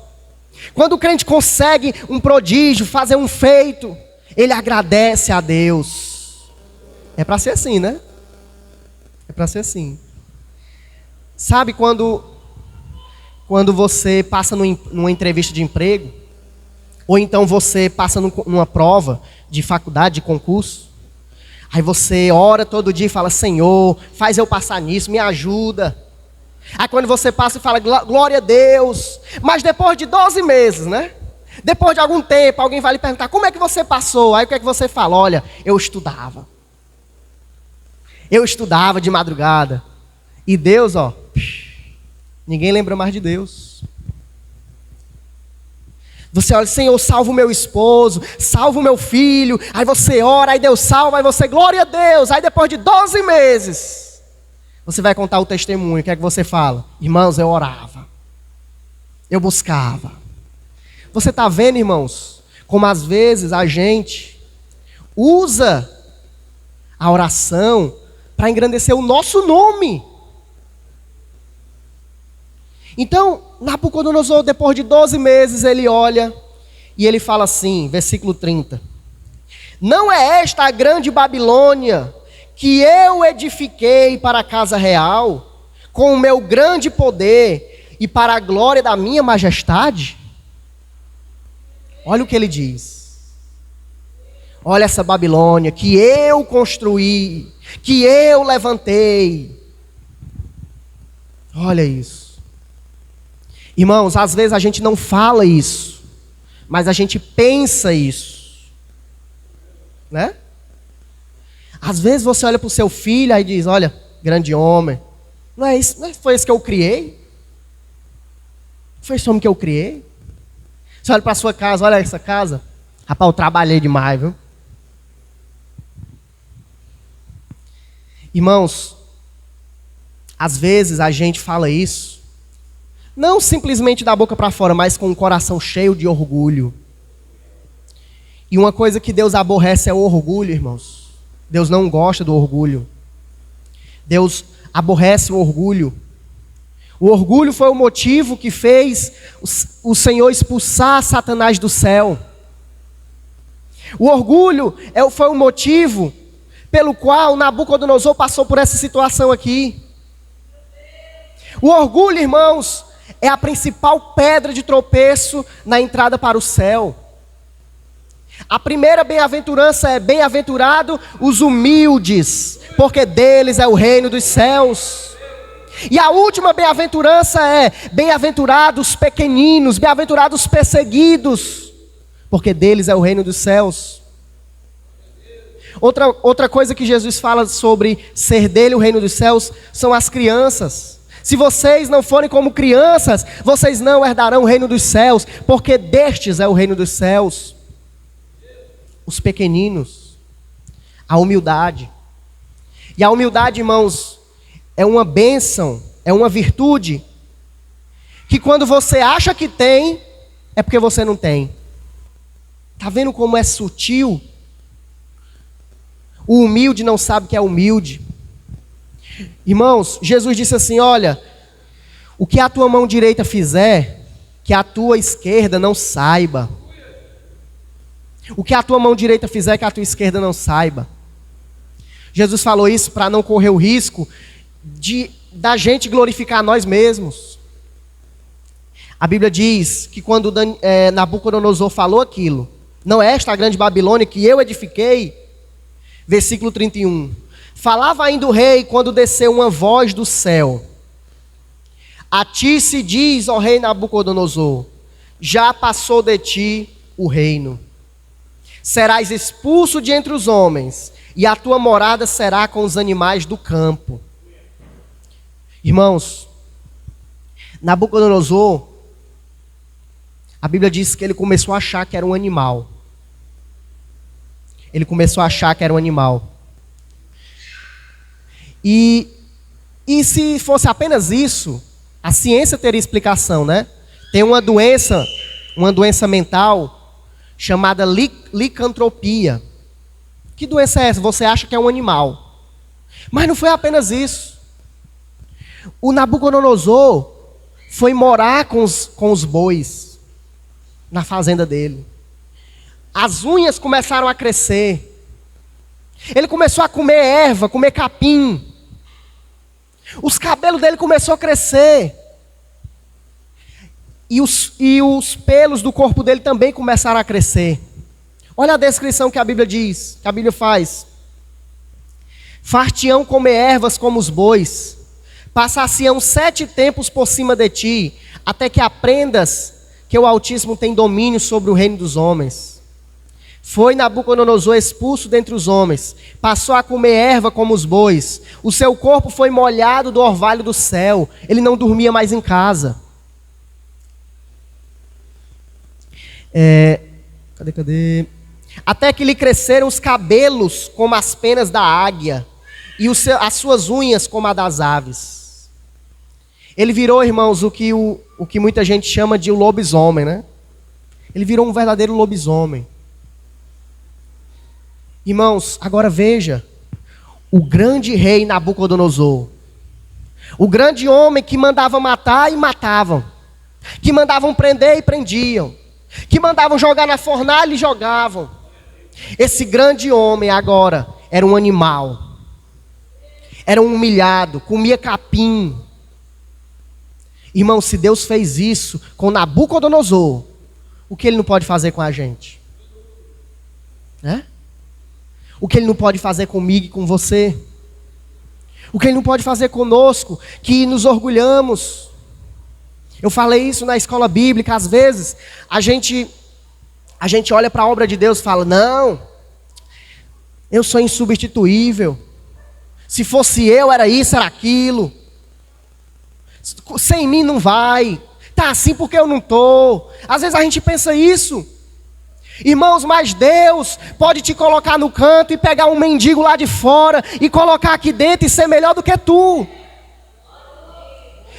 quando o crente consegue um prodígio, fazer um feito, ele agradece a Deus. É para ser assim, né? É para ser assim. Sabe quando você passa numa entrevista de emprego, ou então você passa numa prova de faculdade, de concurso, aí você ora todo dia e fala, Senhor, faz eu passar nisso, me ajuda. Aí quando você passa e fala, glória a Deus, mas depois de 12 meses, né? Depois de algum tempo, alguém vai lhe perguntar, como é que você passou? Aí o que é que você fala? Olha, eu estudava. Eu estudava de madrugada. E Deus, ó, ninguém lembra mais de Deus. Você olha, Senhor, salva o meu esposo, salva o meu filho. Aí você ora, aí Deus salva, aí você, glória a Deus. Aí depois de 12 meses, você vai contar o testemunho. O que é que você fala? Irmãos, eu orava. Eu buscava. Você está vendo, irmãos, como às vezes a gente usa a oração para engrandecer o nosso nome. Então, Nabucodonosor, depois de 12 meses, ele olha e ele fala assim, versículo 30. Não é esta a grande Babilônia que eu edifiquei para a casa real, com o meu grande poder e para a glória da minha majestade? Olha o que ele diz. Olha essa Babilônia que eu construí, que eu levantei. Olha isso. Irmãos, às vezes a gente não fala isso, mas a gente pensa isso, né? Às vezes você olha para o seu filho e diz, olha, grande homem, não é isso, não foi esse que eu criei? Foi esse homem que eu criei? Você olha para a sua casa, olha essa casa, rapaz, eu trabalhei demais, viu? Irmãos, às vezes a gente fala isso, não simplesmente da boca para fora, mas com o coração cheio de orgulho. E uma coisa que Deus aborrece é o orgulho, irmãos. Deus não gosta do orgulho. Deus aborrece o orgulho. O orgulho foi o motivo que fez o Senhor expulsar Satanás do céu. O orgulho foi o motivo pelo qual Nabucodonosor passou por essa situação aqui. O orgulho, irmãos, é a principal pedra de tropeço na entrada para o céu. A primeira bem-aventurança é: bem-aventurado os humildes, porque deles é o reino dos céus. E a última bem-aventurança é: bem-aventurados os pequeninos, bem-aventurados os perseguidos, porque deles é o reino dos céus. Outra coisa que Jesus fala sobre ser dele o reino dos céus são as crianças. Se vocês não forem como crianças, vocês não herdarão o reino dos céus, porque destes é o reino dos céus. Os pequeninos, a humildade. E a humildade, irmãos, é uma bênção, é uma virtude, que quando você acha que tem, é porque você não tem. Está vendo como é sutil? O humilde não sabe que é humilde. Irmãos, Jesus disse assim, olha, o que a tua mão direita fizer, que a tua esquerda não saiba. O que a tua mão direita fizer, que a tua esquerda não saiba. Jesus falou isso para não correr o risco da gente glorificar nós mesmos. A Bíblia diz que quando Nabucodonosor falou aquilo, não é esta a grande Babilônia que eu edifiquei? Versículo 31. Falava ainda o rei quando desceu uma voz do céu. A ti se diz, ó rei Nabucodonosor, já passou de ti o reino. Serás expulso de entre os homens, e a tua morada será com os animais do campo. Irmãos, Nabucodonosor, a Bíblia diz que ele começou a achar que era um animal. Ele começou a achar que era um animal. E se fosse apenas isso, a ciência teria explicação, né? Tem uma doença mental chamada licantropia. Que doença é essa? Você acha que é um animal. Mas não foi apenas isso. O Nabucodonosor foi morar com os bois na fazenda dele. As unhas começaram a crescer. Ele começou a comer erva, comer capim. Os cabelos dele começaram a crescer. E os pelos do corpo dele também começaram a crescer. Olha a descrição que a Bíblia diz, que a Bíblia faz. Far-te-ão comer ervas como os bois, passar-se-ão 7 tempos por cima de ti, até que aprendas que o Altíssimo tem domínio sobre o reino dos homens. Foi Nabucodonosor expulso dentre os homens, passou a comer erva como os bois, o seu corpo foi molhado do orvalho do céu, ele não dormia mais em casa. Cadê? Até que lhe cresceram os cabelos como as penas da águia, e as suas unhas como a das aves. Ele virou, irmãos, o que muita gente chama de lobisomem, né? Ele virou um verdadeiro lobisomem. Irmãos, agora veja, o grande rei Nabucodonosor, o grande homem que mandava matar e matavam, que mandavam prender e prendiam, que mandavam jogar na fornalha e jogavam. Esse grande homem agora era um animal, era um humilhado, comia capim. Irmão, se Deus fez isso com Nabucodonosor, o que ele não pode fazer com a gente? Né? O que ele não pode fazer comigo e com você? O que ele não pode fazer conosco, que nos orgulhamos? Eu falei isso na escola bíblica, às vezes a gente olha para a obra de Deus e fala, não, eu sou insubstituível. Se fosse eu, era isso, era aquilo. Sem mim não vai. Tá assim porque eu não estou. Às vezes a gente pensa isso. Irmãos, mas Deus pode te colocar no canto e pegar um mendigo lá de fora e colocar aqui dentro e ser melhor do que tu.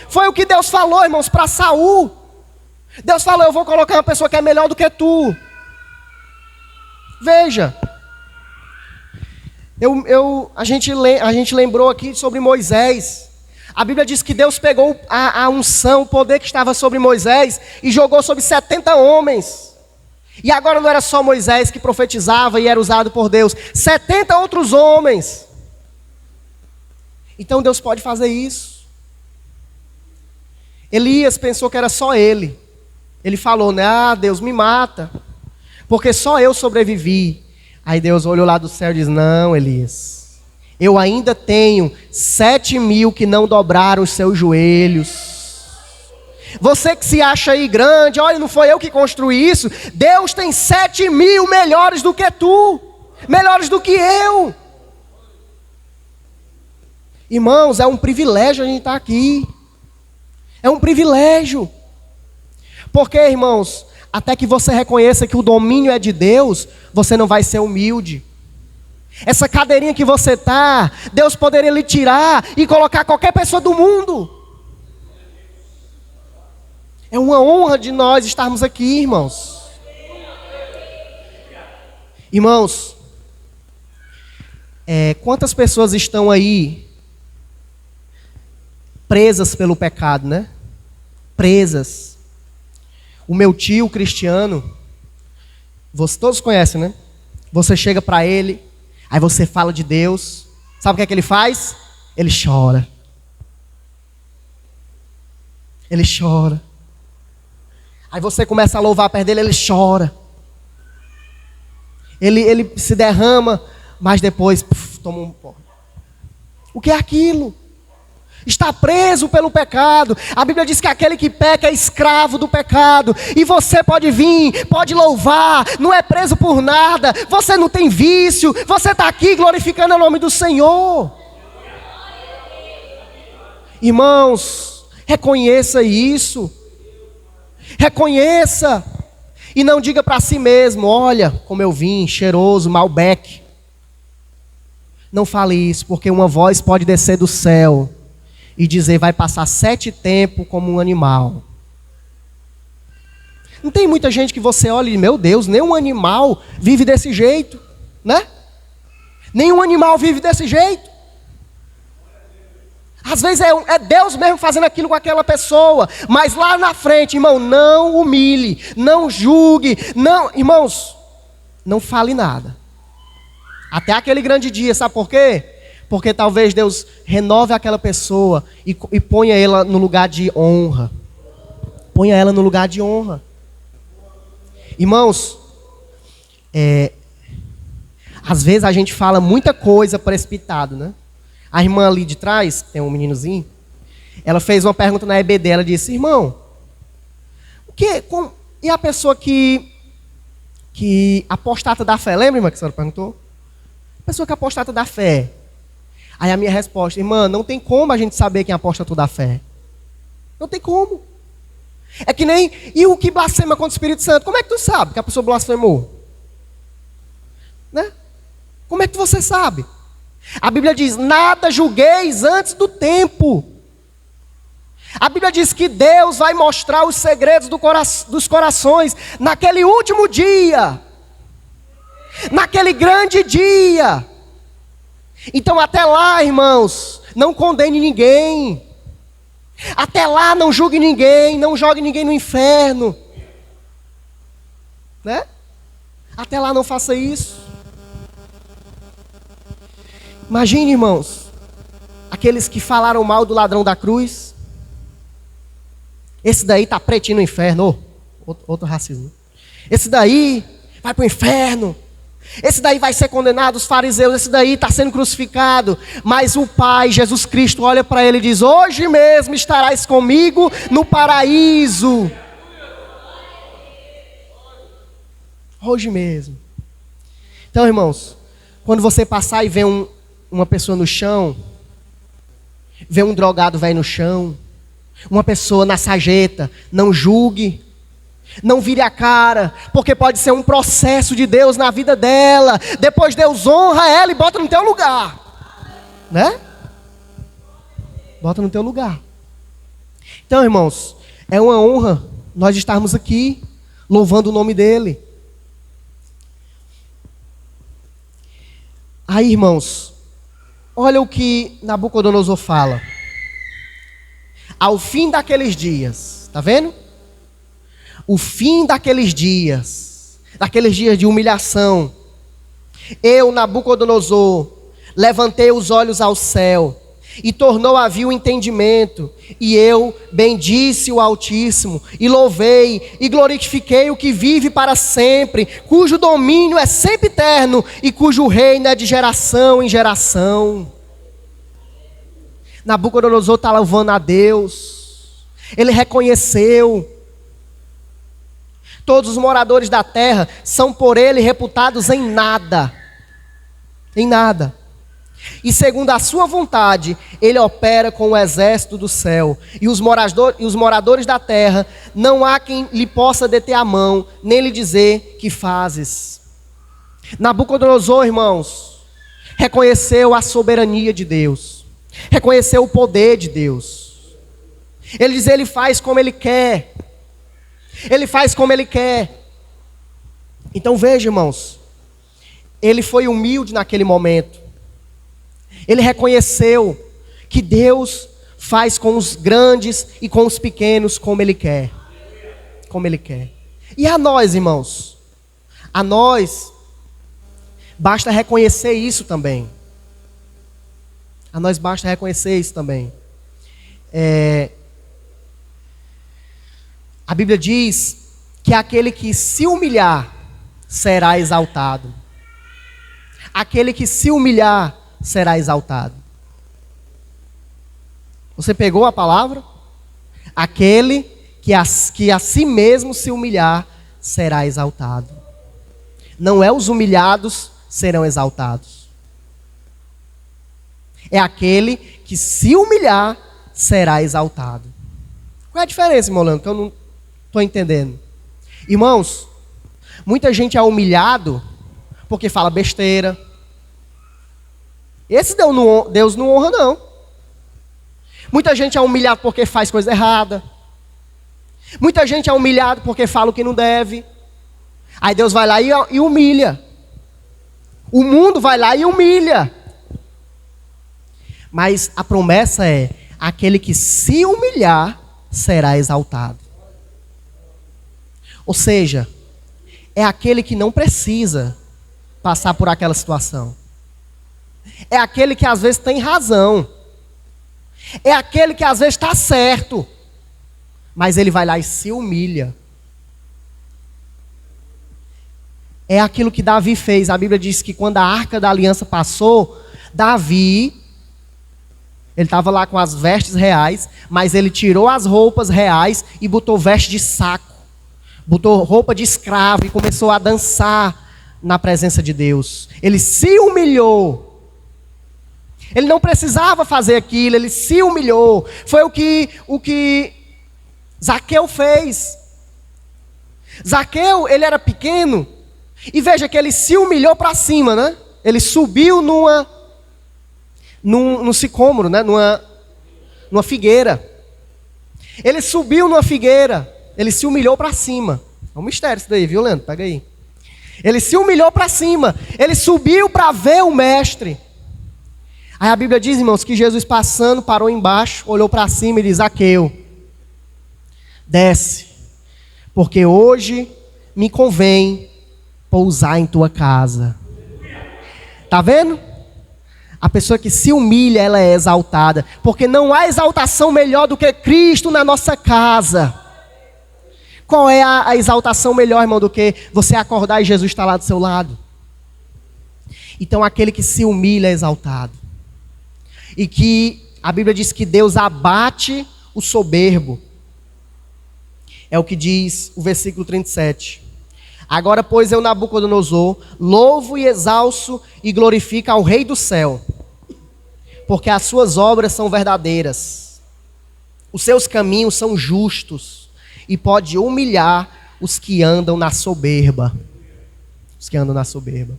Foi o que Deus falou, irmãos, para Saul. Deus falou, eu vou colocar uma pessoa que é melhor do que tu. Veja. A gente lembrou aqui sobre Moisés. A Bíblia diz que Deus pegou a unção, o poder que estava sobre Moisés e jogou sobre 70 homens. E agora não era só Moisés que profetizava e era usado por Deus. 70 outros homens. Então Deus pode fazer isso. Elias pensou que era só ele. Ele falou, né? Deus me mata, porque só eu sobrevivi. Aí Deus olhou lá do céu e disse, não, Elias, eu ainda tenho 7.000 que não dobraram os seus joelhos. Você que se acha aí grande, olha, não foi eu que construí isso. Deus tem 7.000 melhores do que tu, melhores do que eu. Irmãos, é um privilégio a gente estar aqui. É um privilégio. Porque, irmãos, até que você reconheça que o domínio é de Deus, você não vai ser humilde. Essa cadeirinha que você está, Deus poderia lhe tirar e colocar qualquer pessoa do mundo. É uma honra de nós estarmos aqui, irmãos. Irmãos, quantas pessoas estão aí presas pelo pecado, né? Presas. O meu tio cristiano, Você, todos conhecem, né? Você chega para ele, aí você fala de Deus. Sabe o que ele faz? Ele chora. Ele chora. Aí você começa a louvar perto dele, ele chora. Ele se derrama, mas depois toma um pó. O que é aquilo? Está preso pelo pecado. A Bíblia diz que aquele que peca é escravo do pecado. E você pode vir, pode louvar, não é preso por nada. Você não tem vício, você está aqui glorificando o nome do Senhor. Irmãos, reconheça isso. Reconheça. E não diga para si mesmo: olha como eu vim, cheiroso, Malbec. Não fale isso, porque uma voz pode descer do céu e dizer: vai passar 7 tempos como um animal. Não tem muita gente que você olha e, meu Deus, nenhum animal vive desse jeito, né? Nenhum animal vive desse jeito. Às vezes é Deus mesmo fazendo aquilo com aquela pessoa, mas lá na frente, irmão, não humilhe, não julgue, não, irmãos, não fale nada. Até aquele grande dia, sabe por quê? Porque talvez Deus renove aquela pessoa e ponha ela no lugar de honra. Ponha ela no lugar de honra. Irmãos, às vezes a gente fala muita coisa precipitado, né? A irmã ali de trás, tem um meninozinho, ela fez uma pergunta na EBD, ela disse: irmão, e a pessoa que apostata da fé? Lembra, irmã, que a senhora perguntou? A pessoa que apostata da fé. Aí a minha resposta: irmã, não tem como a gente saber quem apostata da fé. Não tem como. É que nem, e o que blasfema contra o Espírito Santo? Como é que tu sabe que a pessoa blasfemou? Né? Como é que você sabe? A Bíblia diz: nada julgueis antes do tempo. A Bíblia diz que Deus vai mostrar os segredos dos corações naquele último dia, naquele grande dia. Então até lá, irmãos, não condene ninguém. Até lá não julgue ninguém, não jogue ninguém no inferno, né? Até lá não faça isso. Imagine, irmãos, aqueles que falaram mal do ladrão da cruz. Esse daí está pretinho no inferno. Outro racismo. Esse daí vai para o inferno. Esse daí vai ser condenado, os fariseus. Esse daí está sendo crucificado. Mas o Pai, Jesus Cristo, olha para ele e diz: hoje mesmo estarás comigo no paraíso. Hoje mesmo. Então, irmãos, quando você passar e ver uma pessoa no chão, ver um drogado velho no chão, uma pessoa na sarjeta, não julgue, não vire a cara, porque pode ser um processo de Deus na vida dela. Depois Deus honra ela e bota no teu lugar, né? Bota no teu lugar. Então, irmãos, é uma honra nós estarmos aqui louvando o nome dele. Aí, irmãos, olha o que Nabucodonosor fala. Ao fim daqueles dias, está vendo? O fim daqueles dias de humilhação, eu, Nabucodonosor, levantei os olhos ao céu, e tornou a vir o entendimento, e eu bendisse o Altíssimo, e louvei, e glorifiquei o que vive para sempre, cujo domínio é sempre eterno, e cujo reino é de geração em geração. Nabucodonosor está louvando a Deus, ele reconheceu. Todos os moradores da terra são por ele reputados em nada. Em nada. E segundo a sua vontade, ele opera com o exército do céu. E os moradores da terra, não há quem lhe possa deter a mão, nem lhe dizer: que fazes? Nabucodonosor, irmãos, reconheceu a soberania de Deus. Reconheceu o poder de Deus. Ele diz: ele faz como ele quer. Ele faz como ele quer. Então veja, irmãos, ele foi humilde naquele momento. Ele reconheceu que Deus faz com os grandes e com os pequenos como ele quer. Como ele quer. E a nós, irmãos? A nós basta reconhecer isso também. A nós basta reconhecer isso também. A Bíblia diz que aquele que se humilhar será exaltado. Aquele que se humilhar será exaltado. Você pegou a palavra? Aquele que a si mesmo se humilhar será exaltado. Não é os humilhados serão exaltados. É aquele que se humilhar será exaltado. Qual é a diferença, irmão Leandro, que eu não estou entendendo? Irmãos, muita gente é humilhado porque fala besteira. Esse Deus não honra, não. Muita gente é humilhado porque faz coisa errada. Muita gente é humilhado porque fala o que não deve. Aí Deus vai lá e humilha. O mundo vai lá e humilha. Mas a promessa é: aquele que se humilhar será exaltado. Ou seja, é aquele que não precisa passar por aquela situação. É aquele que às vezes tem razão. É aquele que às vezes está certo. Mas ele vai lá e se humilha. É aquilo que Davi fez. A Bíblia diz que quando a arca da aliança passou, Davi, ele estava lá com as vestes reais, mas ele tirou as roupas reais e botou veste de saco. Botou roupa de escravo e começou a dançar na presença de Deus. Ele se humilhou. Ele não precisava fazer aquilo, ele se humilhou. Foi o que Zaqueu fez. Zaqueu, ele era pequeno, e veja que ele se humilhou para cima, né? Ele subiu num sicômoro, né? Numa figueira. Ele subiu numa figueira, ele se humilhou para cima. É um mistério isso daí, viu, Leandro? Pega aí. Ele se humilhou para cima, ele subiu para ver o mestre. Aí a Bíblia diz, irmãos, que Jesus passando, parou embaixo, olhou para cima e diz: Zaqueu, desce, porque hoje me convém pousar em tua casa. Tá vendo? A pessoa que se humilha, ela é exaltada, porque não há exaltação melhor do que Cristo na nossa casa. Qual é a exaltação melhor, irmão, do que você acordar e Jesus está lá do seu lado? Então aquele que se humilha é exaltado. E que a Bíblia diz que Deus abate o soberbo. É o que diz o versículo 37. Agora, pois, eu, Nabucodonosor, louvo e exalço e glorifico ao Rei do céu, porque as suas obras são verdadeiras, os seus caminhos são justos, e pode humilhar os que andam na soberba. Os que andam na soberba.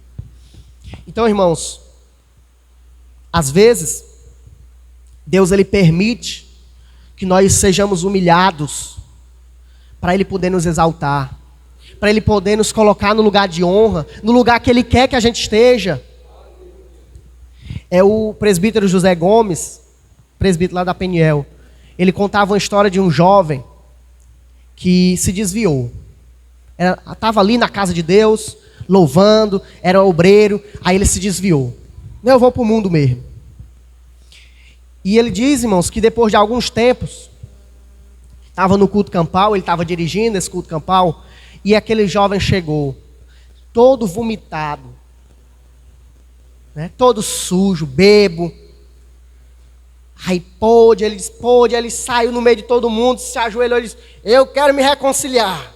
Então, irmãos, às vezes, Deus ele permite que nós sejamos humilhados para Ele poder nos exaltar, para Ele poder nos colocar no lugar de honra, no lugar que Ele quer que a gente esteja. É o presbítero José Gomes, presbítero lá da Peniel. Ele contava uma história de um jovem que se desviou. Estava ali na casa de Deus, louvando, era obreiro, aí ele se desviou. Eu vou para o mundo mesmo. E ele diz, irmãos, que depois de alguns tempos, estava no culto campal, ele estava dirigindo esse culto campal, e aquele jovem chegou, todo vomitado, né, todo sujo, bebo. Aí ele saiu no meio de todo mundo, se ajoelhou e disse: eu quero me reconciliar.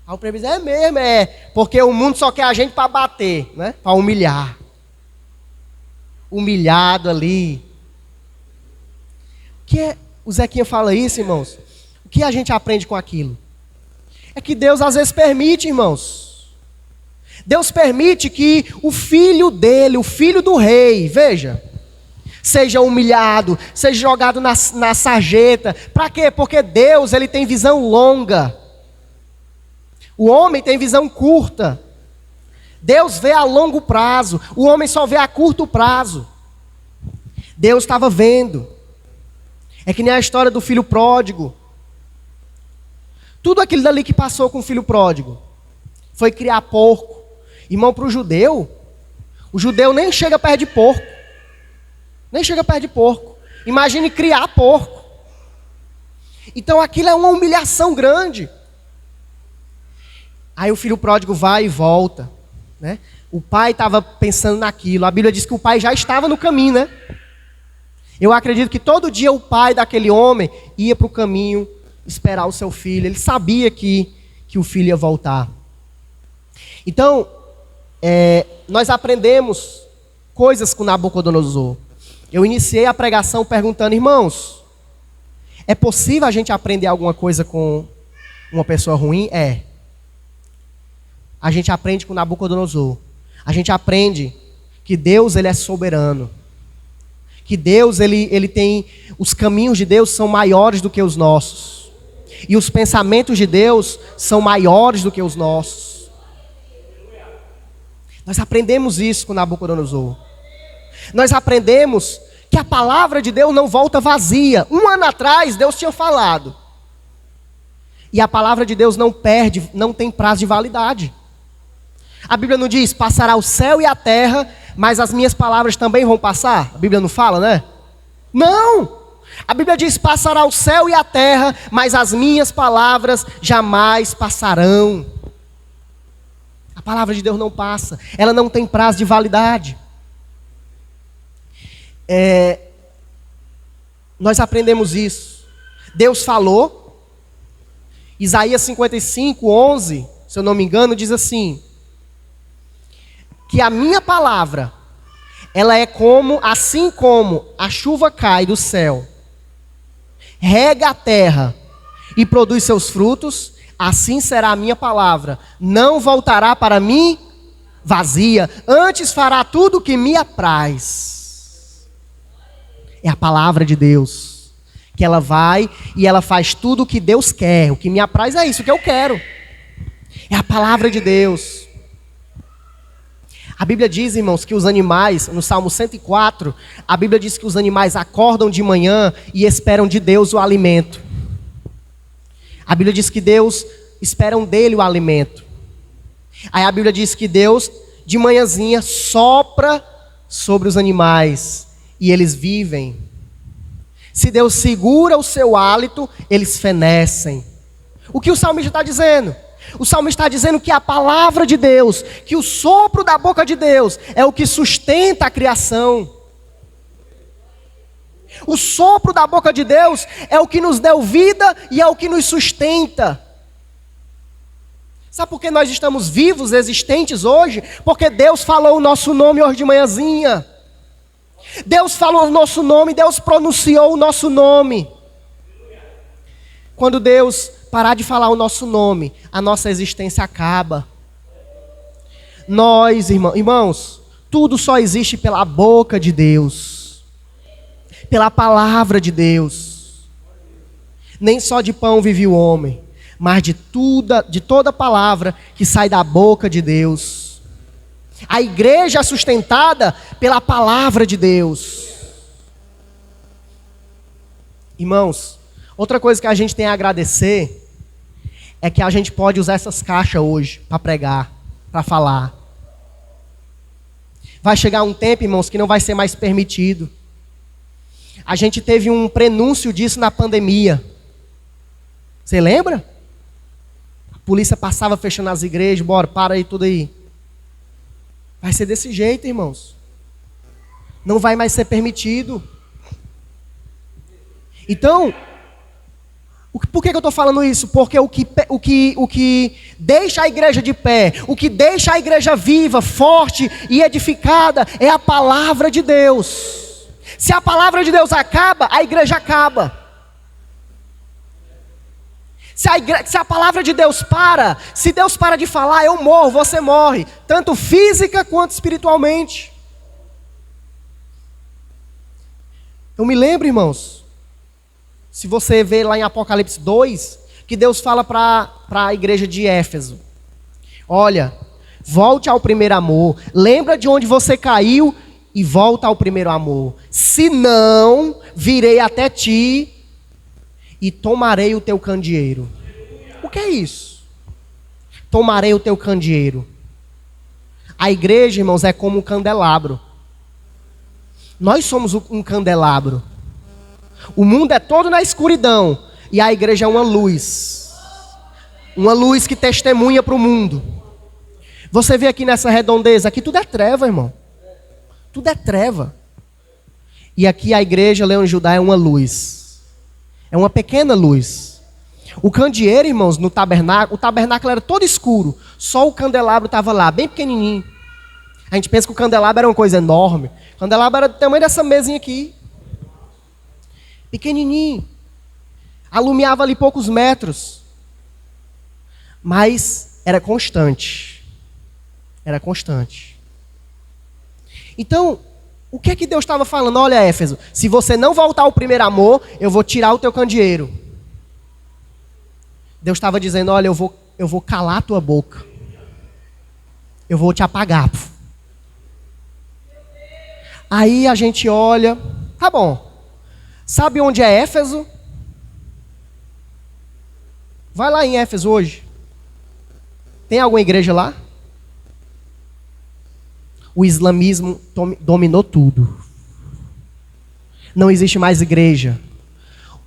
Aí o presbítero: é mesmo, porque o mundo só quer a gente para bater, né, para humilhar. Humilhado ali. O Zequinha fala isso, irmãos. O que a gente aprende com aquilo? É que Deus às vezes permite, irmãos. Deus permite que o filho dele, o filho do rei, veja, seja humilhado, seja jogado na sarjeta. Para quê? Porque Deus ele tem visão longa. O homem tem visão curta. Deus vê a longo prazo, o homem só vê a curto prazo. Deus estava vendo. É que nem a história do filho pródigo. Tudo aquilo dali que passou com o filho pródigo foi criar porco. Irmão, para o judeu nem chega perto de porco. Nem chega perto de porco. Imagine criar porco. Então aquilo é uma humilhação grande. Aí o filho pródigo vai e volta, né? O pai estava pensando naquilo. A Bíblia diz que o pai já estava no caminho, né? Eu acredito que todo dia o pai daquele homem ia para o caminho esperar o seu filho. Ele sabia que o filho ia voltar. Então, nós aprendemos coisas com Nabucodonosor. Eu iniciei a pregação perguntando, irmãos, é possível a gente aprender alguma coisa com uma pessoa ruim? É. A gente aprende com Nabucodonosor. A gente aprende que Deus, ele é soberano. Que Deus, ele tem... Os caminhos de Deus são maiores do que os nossos. E os pensamentos de Deus são maiores do que os nossos. Nós aprendemos isso com Nabucodonosor. Nós aprendemos que a palavra de Deus não volta vazia. 1 ano atrás, Deus tinha falado. E a palavra de Deus não perde, não tem prazo de validade. A Bíblia não diz, passará o céu e a terra, mas as minhas palavras também vão passar? A Bíblia não fala, né? Não! A Bíblia diz, passará o céu e a terra, mas as minhas palavras jamais passarão. A palavra de Deus não passa, ela não tem prazo de validade. Nós aprendemos isso. Deus falou, Isaías 55, 11, se eu não me engano, diz assim, que a minha palavra, ela é assim como a chuva cai do céu, rega a terra e produz seus frutos, assim será a minha palavra. Não voltará para mim vazia, antes fará tudo o que me apraz. É a palavra de Deus, que ela vai e ela faz tudo o que Deus quer. O que me apraz é isso, o que eu quero. É a palavra de Deus. A Bíblia diz, irmãos, que os animais, no Salmo 104, a Bíblia diz que os animais acordam de manhã e esperam de Deus o alimento. A Bíblia diz que Deus esperam dele o alimento. Aí a Bíblia diz que Deus, de manhãzinha, sopra sobre os animais e eles vivem. Se Deus segura o seu hálito, eles fenecem. O que o salmista está dizendo? O salmista está dizendo que a palavra de Deus, que o sopro da boca de Deus é o que sustenta a criação. O sopro da boca de Deus é o que nos deu vida e é o que nos sustenta. Sabe por que nós estamos vivos, existentes hoje? Porque Deus falou o nosso nome hoje de manhãzinha. Deus falou o nosso nome, Deus pronunciou o nosso nome. Quando Deus parar de falar o nosso nome, a nossa existência acaba. Nós, irmãos, tudo só existe pela boca de Deus, pela palavra de Deus. Nem só de pão vive o homem, mas de toda palavra que sai da boca de Deus. A igreja é sustentada pela palavra de Deus. Irmãos, outra coisa que a gente tem a agradecer é que a gente pode usar essas caixas hoje para pregar, para falar. Vai chegar um tempo, irmãos, que não vai ser mais permitido. A gente teve um prenúncio disso na pandemia. Você lembra? A polícia passava fechando as igrejas, bora, para aí tudo aí. Vai ser desse jeito, irmãos. Não vai mais ser permitido. Então, por que eu estou falando isso? Porque o que deixa a igreja de pé, o que deixa a igreja viva, forte e edificada é a palavra de Deus. Se a palavra de Deus acaba, a igreja acaba. Se a palavra de Deus para, se Deus para de falar, eu morro, você morre, tanto física quanto espiritualmente. Eu me lembro, irmãos, se você vê lá em Apocalipse 2, que Deus fala para a igreja de Éfeso: olha, volte ao primeiro amor, lembra de onde você caiu e volta ao primeiro amor. Se não, virei até ti e tomarei o teu candeeiro. O que é isso? tomarei o teu candeeiro. A igreja, irmãos, é como um candelabro. Nós somos um candelabro. O mundo é todo na escuridão e a igreja é uma luz. Uma luz que testemunha para o mundo. Você vê aqui nessa redondeza, aqui tudo é treva, irmão. Tudo é treva. E aqui a igreja Leão de Judá é uma luz. É uma pequena luz. O candeeiro, irmãos, no tabernáculo, o tabernáculo era todo escuro. Só o candelabro estava lá, bem pequenininho. A gente pensa que o candelabro era uma coisa enorme. O candelabro era do tamanho dessa mesinha aqui. Pequenininho. Alumiava ali poucos metros. Mas era constante. Era constante. Então, o que é que Deus estava falando? Olha, Éfeso, se você não voltar ao primeiro amor, eu vou tirar o teu candeeiro. Deus estava dizendo, olha, eu vou calar a tua boca. Eu vou te apagar. Aí a gente olha, tá bom. Sabe onde é Éfeso? Vai lá em Éfeso hoje. Tem alguma igreja lá? O islamismo dominou tudo. Não existe mais igreja.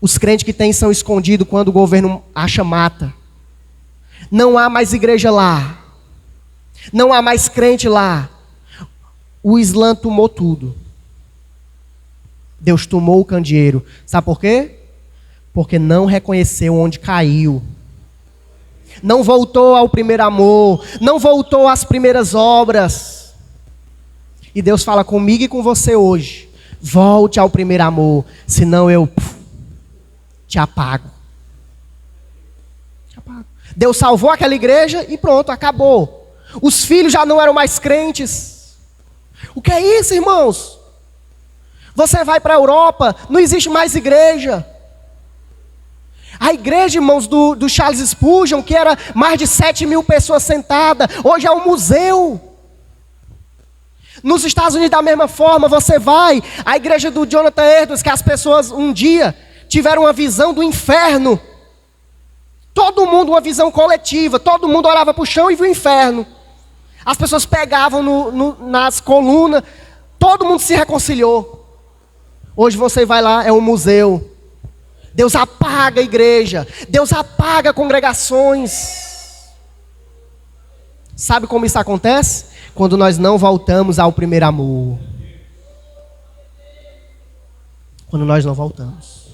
Os crentes que tem são escondidos quando o governo acha mata. Não há mais igreja lá. Não há mais crente lá. O Islã tomou tudo. Deus tomou o candeeiro. Sabe por quê? Porque não reconheceu onde caiu. Não voltou ao primeiro amor. Não voltou às primeiras obras. E Deus fala comigo e com você hoje. Volte ao primeiro amor. Senão eu te apago. Te apago. Deus salvou aquela igreja e pronto, acabou. Os filhos já não eram mais crentes. O que é isso, irmãos? Você vai para a Europa, não existe mais igreja. A igreja, irmãos, do Charles Spurgeon, que era mais de 7.000 pessoas sentadas, hoje é um museu. Nos Estados Unidos, da mesma forma, você vai, a igreja do Jonathan Edwards, que as pessoas um dia tiveram uma visão do inferno. Todo mundo, uma visão coletiva, todo mundo olhava para o chão e viu o inferno. As pessoas pegavam nas colunas, todo mundo se reconciliou. Hoje você vai lá, é um museu. Deus apaga a igreja, Deus apaga congregações. Sabe como isso acontece? Quando nós não voltamos ao primeiro amor. Quando nós não voltamos.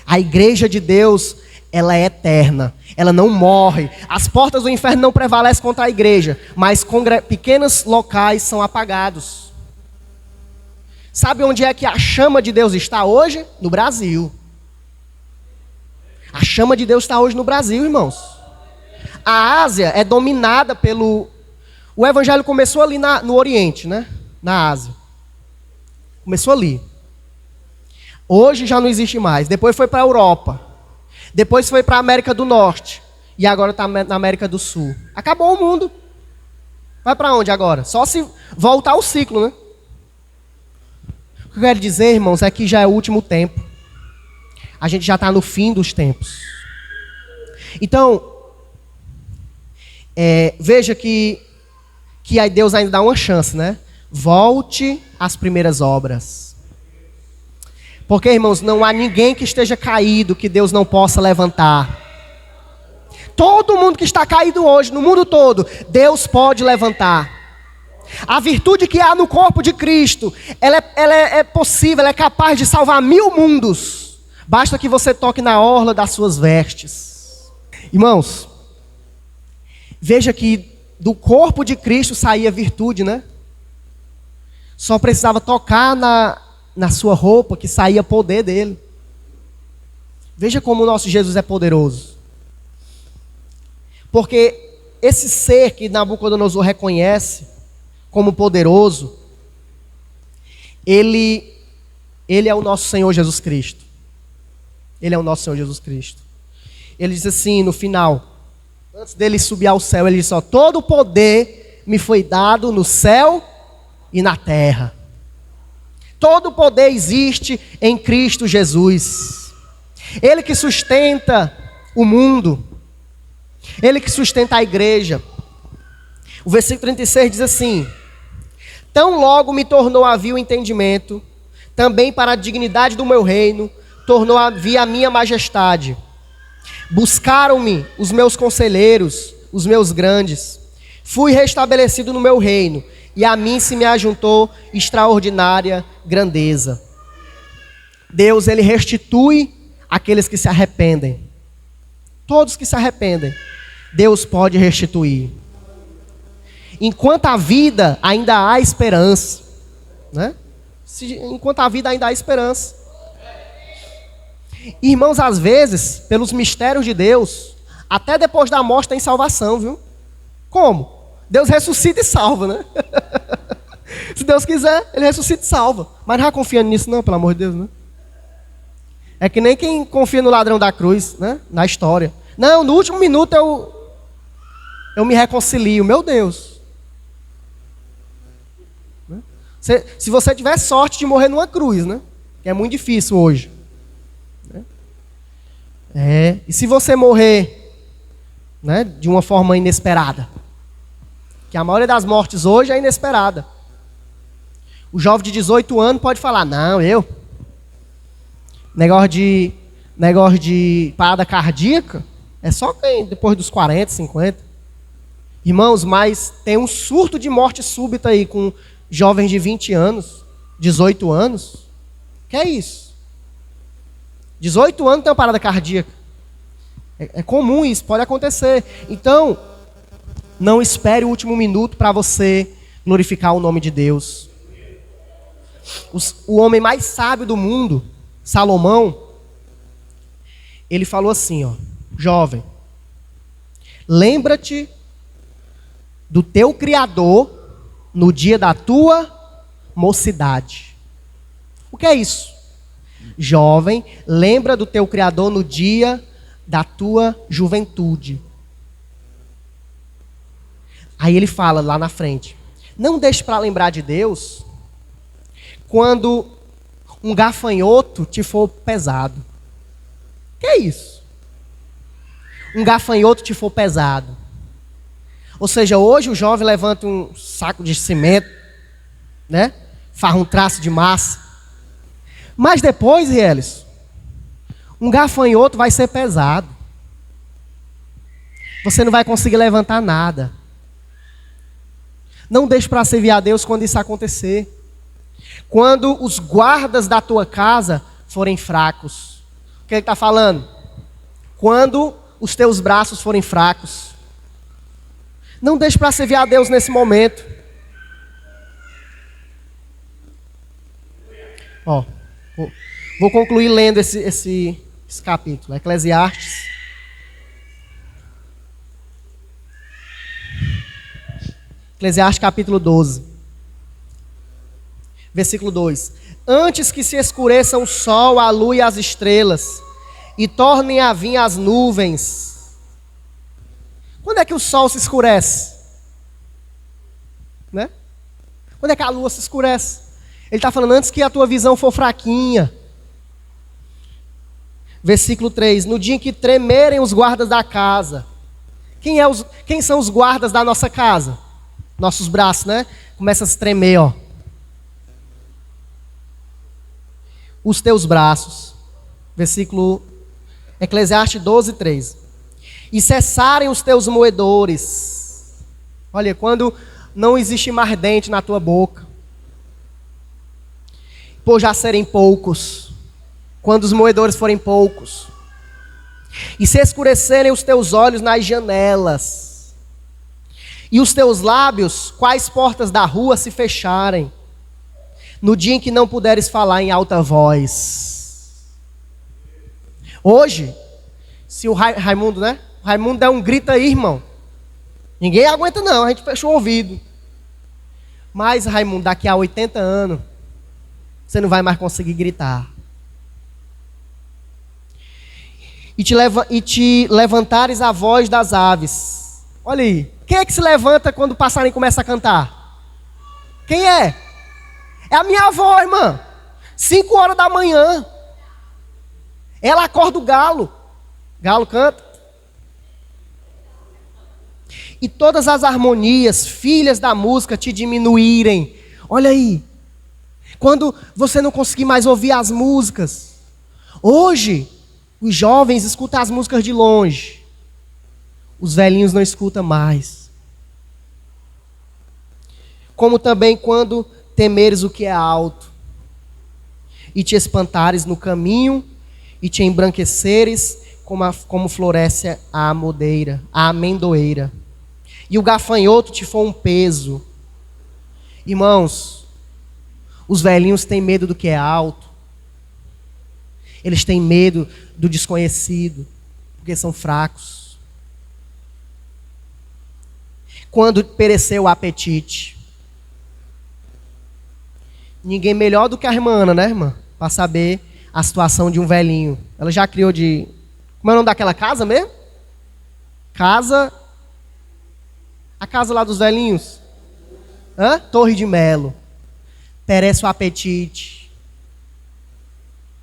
A igreja de Deus, ela é eterna. Ela não morre. As portas do inferno não prevalecem contra a igreja. Mas pequenos locais são apagados. Sabe onde é que a chama de Deus está hoje? No Brasil. A chama de Deus está hoje no Brasil, irmãos. A Ásia é dominada pelo... O evangelho começou ali no Oriente, né? Na Ásia. Começou ali. Hoje já não existe mais. Depois foi para a Europa. Depois foi para a América do Norte. E agora está na América do Sul. Acabou o mundo. Vai para onde agora? Só se voltar ao ciclo, né? O que eu quero dizer, irmãos, é que já é o último tempo. A gente já está no fim dos tempos. Então, veja que aí Deus ainda dá uma chance, né? Volte às primeiras obras. Porque, irmãos, não há ninguém que esteja caído que Deus não possa levantar. Todo mundo que está caído hoje, no mundo todo, Deus pode levantar. A virtude que há no corpo de Cristo, ela é possível, ela é capaz de salvar 1000 mundos. Basta que você toque na orla das suas vestes. Irmãos, veja que do corpo de Cristo saía virtude, né? Só precisava tocar na sua roupa que saía poder dele. Veja como o nosso Jesus é poderoso. Porque esse ser que Nabucodonosor reconhece como poderoso, ele é o nosso Senhor Jesus Cristo. Ele é o nosso Senhor Jesus Cristo. Ele diz assim no final, antes dele subir ao céu, ele disse, todo o poder me foi dado no céu e na terra. Todo o poder existe em Cristo Jesus. Ele que sustenta o mundo. Ele que sustenta a igreja. O versículo 36 diz assim: tão logo me tornou a vil o entendimento, também para a dignidade do meu reino, tornou a vir a minha majestade. Buscaram-me os meus conselheiros, os meus grandes. Fui restabelecido no meu reino, e a mim se me ajuntou extraordinária grandeza. Deus, ele restitui aqueles que se arrependem. Todos que se arrependem, Deus pode restituir. Enquanto a vida ainda há esperança, né? Enquanto a vida ainda há esperança. Irmãos, às vezes, pelos mistérios de Deus, até depois da morte tem salvação, viu? Como? Deus ressuscita e salva, né? Se Deus quiser, Ele ressuscita e salva. Mas não está confiando nisso não, pelo amor de Deus, né? É que nem quem confia no ladrão da cruz, né? Na história. Não, no último minuto eu me reconcilio, meu Deus. Se você tiver sorte de morrer numa cruz, né? Que é muito difícil hoje. E se você morrer, né, de uma forma inesperada? Que a maioria das mortes hoje é inesperada. O jovem de 18 anos pode falar, não, negócio de parada cardíaca, é só quem depois dos 40, 50. Irmãos, mas tem um surto de morte súbita aí com jovens de 20 anos, 18 anos. Que é isso? 18 anos tem uma parada cardíaca. É comum isso, pode acontecer. Então, não espere o último minuto para você glorificar o nome de Deus. O homem mais sábio do mundo, Salomão, ele falou assim, ó: jovem, lembra-te do teu Criador no dia da tua mocidade. O que é isso? Jovem, lembra do teu Criador no dia da tua juventude. Aí ele fala lá na frente: não deixe para lembrar de Deus quando um gafanhoto te for pesado. Que é isso? Um gafanhoto te for pesado. Ou seja, hoje o jovem levanta um saco de cimento, né? Faz um traço de massa. Mas depois, Rielis, um gafanhoto vai ser pesado. Você não vai conseguir levantar nada. Não deixe para servir a Deus quando isso acontecer. Quando os guardas da tua casa forem fracos. O que ele está falando? Quando os teus braços forem fracos. Não deixe para servir a Deus nesse momento. Ó, vou concluir lendo esse capítulo. Eclesiastes. Eclesiastes capítulo 12. Versículo 2. Antes que se escureçam o sol, a lua e as estrelas, e tornem a vir as nuvens. Quando é que o sol se escurece? Né? Quando é que a lua se escurece? Ele está falando antes que a tua visão for fraquinha. Versículo 3. No dia em que tremerem os guardas da casa. Quem são os guardas da nossa casa? Nossos braços, né? Começa a se tremer, ó. Os teus braços. Versículo Eclesiastes 12, 3. E cessarem os teus moedores. Olha, quando não existe mais dente na tua boca. Por já serem poucos. Quando os moedores forem poucos. E se escurecerem os teus olhos nas janelas. E os teus lábios, quais portas da rua se fecharem. No dia em que não puderes falar em alta voz. Hoje, se o Raimundo, né? O Raimundo der um grito aí, irmão. Ninguém aguenta não, a gente fecha o ouvido. Mas, Raimundo, daqui a 80 anos, você não vai mais conseguir gritar. E te levantares a voz das aves. Olha aí. Quem é que se levanta quando o passarinho começa a cantar? Quem é? É a minha avó, irmã. 5 horas da manhã. Ela acorda o galo. Galo canta. e todas as harmonias, filhas da música, te diminuírem. Olha aí, quando você não conseguir mais ouvir as músicas. Hoje, os jovens escutam as músicas de longe. Os velhinhos não escutam mais. Como também quando temeres o que é alto, e te espantares no caminho, e te embranqueceres como floresce a amendoeira. E o gafanhoto te for um peso. Irmãos, os velhinhos têm medo do que é alto. Eles têm medo do desconhecido, porque são fracos. Quando pereceu o apetite. Ninguém melhor do que a irmã Ana, né, irmã? Para saber a situação de um velhinho. Ela já criou de... Como é o nome daquela casa mesmo? A casa lá dos velhinhos. Torre de Melo. Perece o apetite.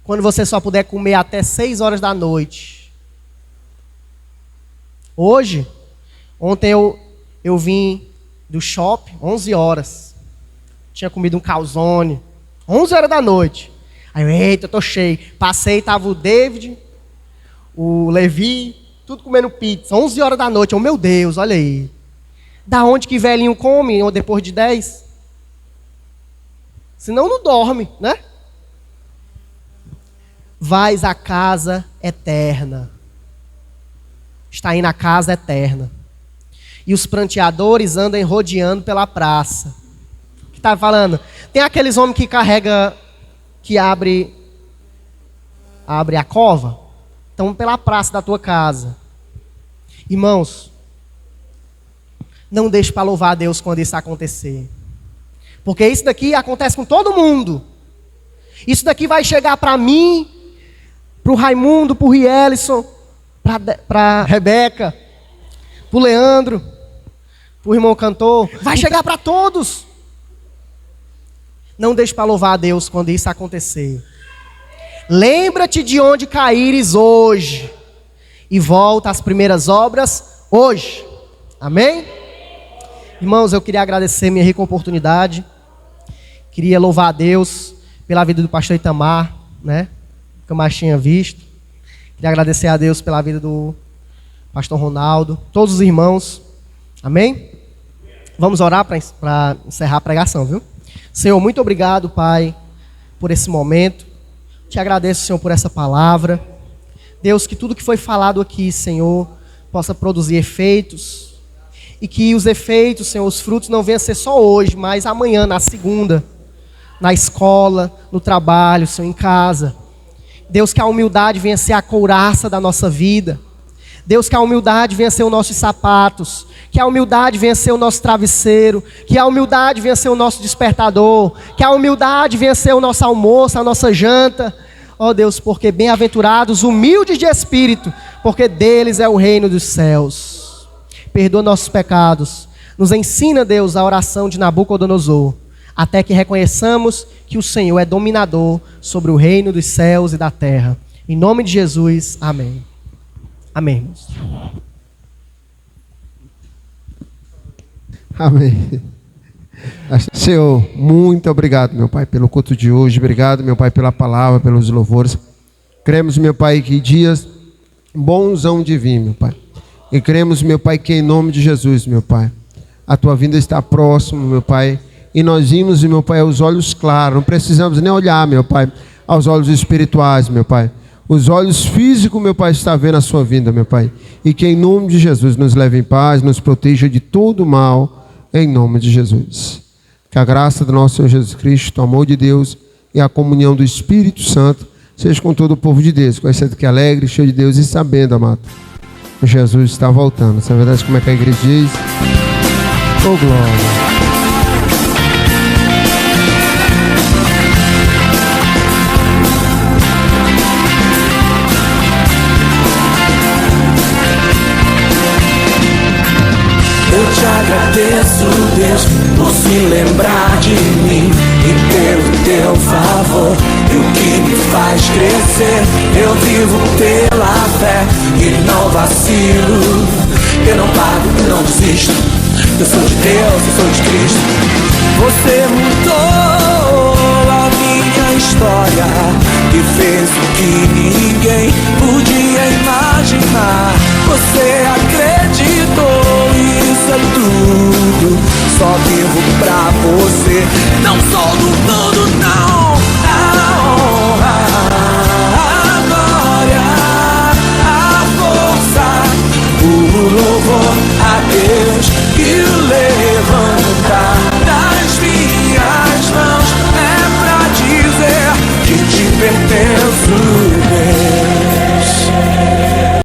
Quando você só puder comer até 6 horas da noite. Ontem eu vim do shopping, 11 horas. Tinha comido um calzone. 11 horas da noite. Aí eu, eita, eu tô cheio. Passei, tava o David, o Levi, tudo comendo pizza. 11 horas da noite. Oh, meu Deus, olha aí. Da onde que velhinho come depois de 10? Senão não dorme, né? Vais à casa eterna. Está aí na casa eterna. E os pranteadores andam rodeando pela praça. O que está falando? Tem aqueles homens que carrega, que abre a cova. Estão pela praça da tua casa. Irmãos, não deixe para louvar a Deus quando isso acontecer. Porque isso daqui acontece com todo mundo. Isso daqui vai chegar para mim, para o Raimundo, para o Rielison, para a Rebeca, para o Leandro, para o irmão cantor. Vai chegar para todos. Não deixe para louvar a Deus quando isso acontecer. Lembra-te de onde caíres hoje e volta às primeiras obras hoje. Amém? Irmãos, eu queria agradecer minha rica oportunidade. Queria louvar a Deus pela vida do pastor Itamar, né? Que eu mais tinha visto. Queria agradecer a Deus pela vida do pastor Ronaldo, todos os irmãos. Amém? Vamos orar para encerrar a pregação, viu? Senhor, muito obrigado, Pai, por esse momento. Te agradeço, Senhor, por essa palavra. Deus, que tudo que foi falado aqui, Senhor, possa produzir efeitos. E que os efeitos, Senhor, os frutos não venham a ser só hoje, mas amanhã, na segunda, na escola, no trabalho, Senhor, em casa. Deus, que a humildade venha a ser a couraça da nossa vida. Deus, que a humildade venha a ser os nossos sapatos. Que a humildade venha a ser o nosso travesseiro. Que a humildade venha a ser o nosso despertador. Que a humildade venha a ser o nosso almoço, a nossa janta. Ó Deus, porque bem-aventurados, humildes de espírito, porque deles é o reino dos céus. Perdoa nossos pecados. Nos ensina, Deus, a oração de Nabucodonosor, até que reconheçamos que o Senhor é dominador sobre o reino dos céus e da terra. Em nome de Jesus, amém. Amém, irmãos. Amém. Senhor, muito obrigado, meu Pai, pelo culto de hoje. Obrigado, meu Pai, pela palavra, pelos louvores. Cremos, meu Pai, que dias bons hão de vir, meu Pai. E cremos, meu Pai, que em nome de Jesus, meu Pai, a Tua vinda está próximo, meu Pai. E nós vimos, meu Pai, aos olhos claros. Não precisamos nem olhar, meu Pai, aos olhos espirituais, meu Pai. Os olhos físicos, meu Pai, está vendo a sua vinda, meu Pai. E que em nome de Jesus nos leve em paz, nos proteja de todo mal, em nome de Jesus. Que a graça do nosso Senhor Jesus Cristo, o amor de Deus e a comunhão do Espírito Santo seja com todo o povo de Deus, conhecendo que é alegre, cheio de Deus e sabendo, amado, que Jesus está voltando. Essa é a verdade, como é que a igreja diz? Oh, glória! Eu te agradeço, Deus, por se lembrar de mim e pelo teu favor, e o que me faz crescer. Eu vivo pela fé e não vacilo, eu não pago não desisto. Eu sou de Deus, eu sou de Cristo. Você mudou a minha história e fez o que ninguém podia imaginar. Você acreditou, isso é tudo. Só vivo pra você. Não sou do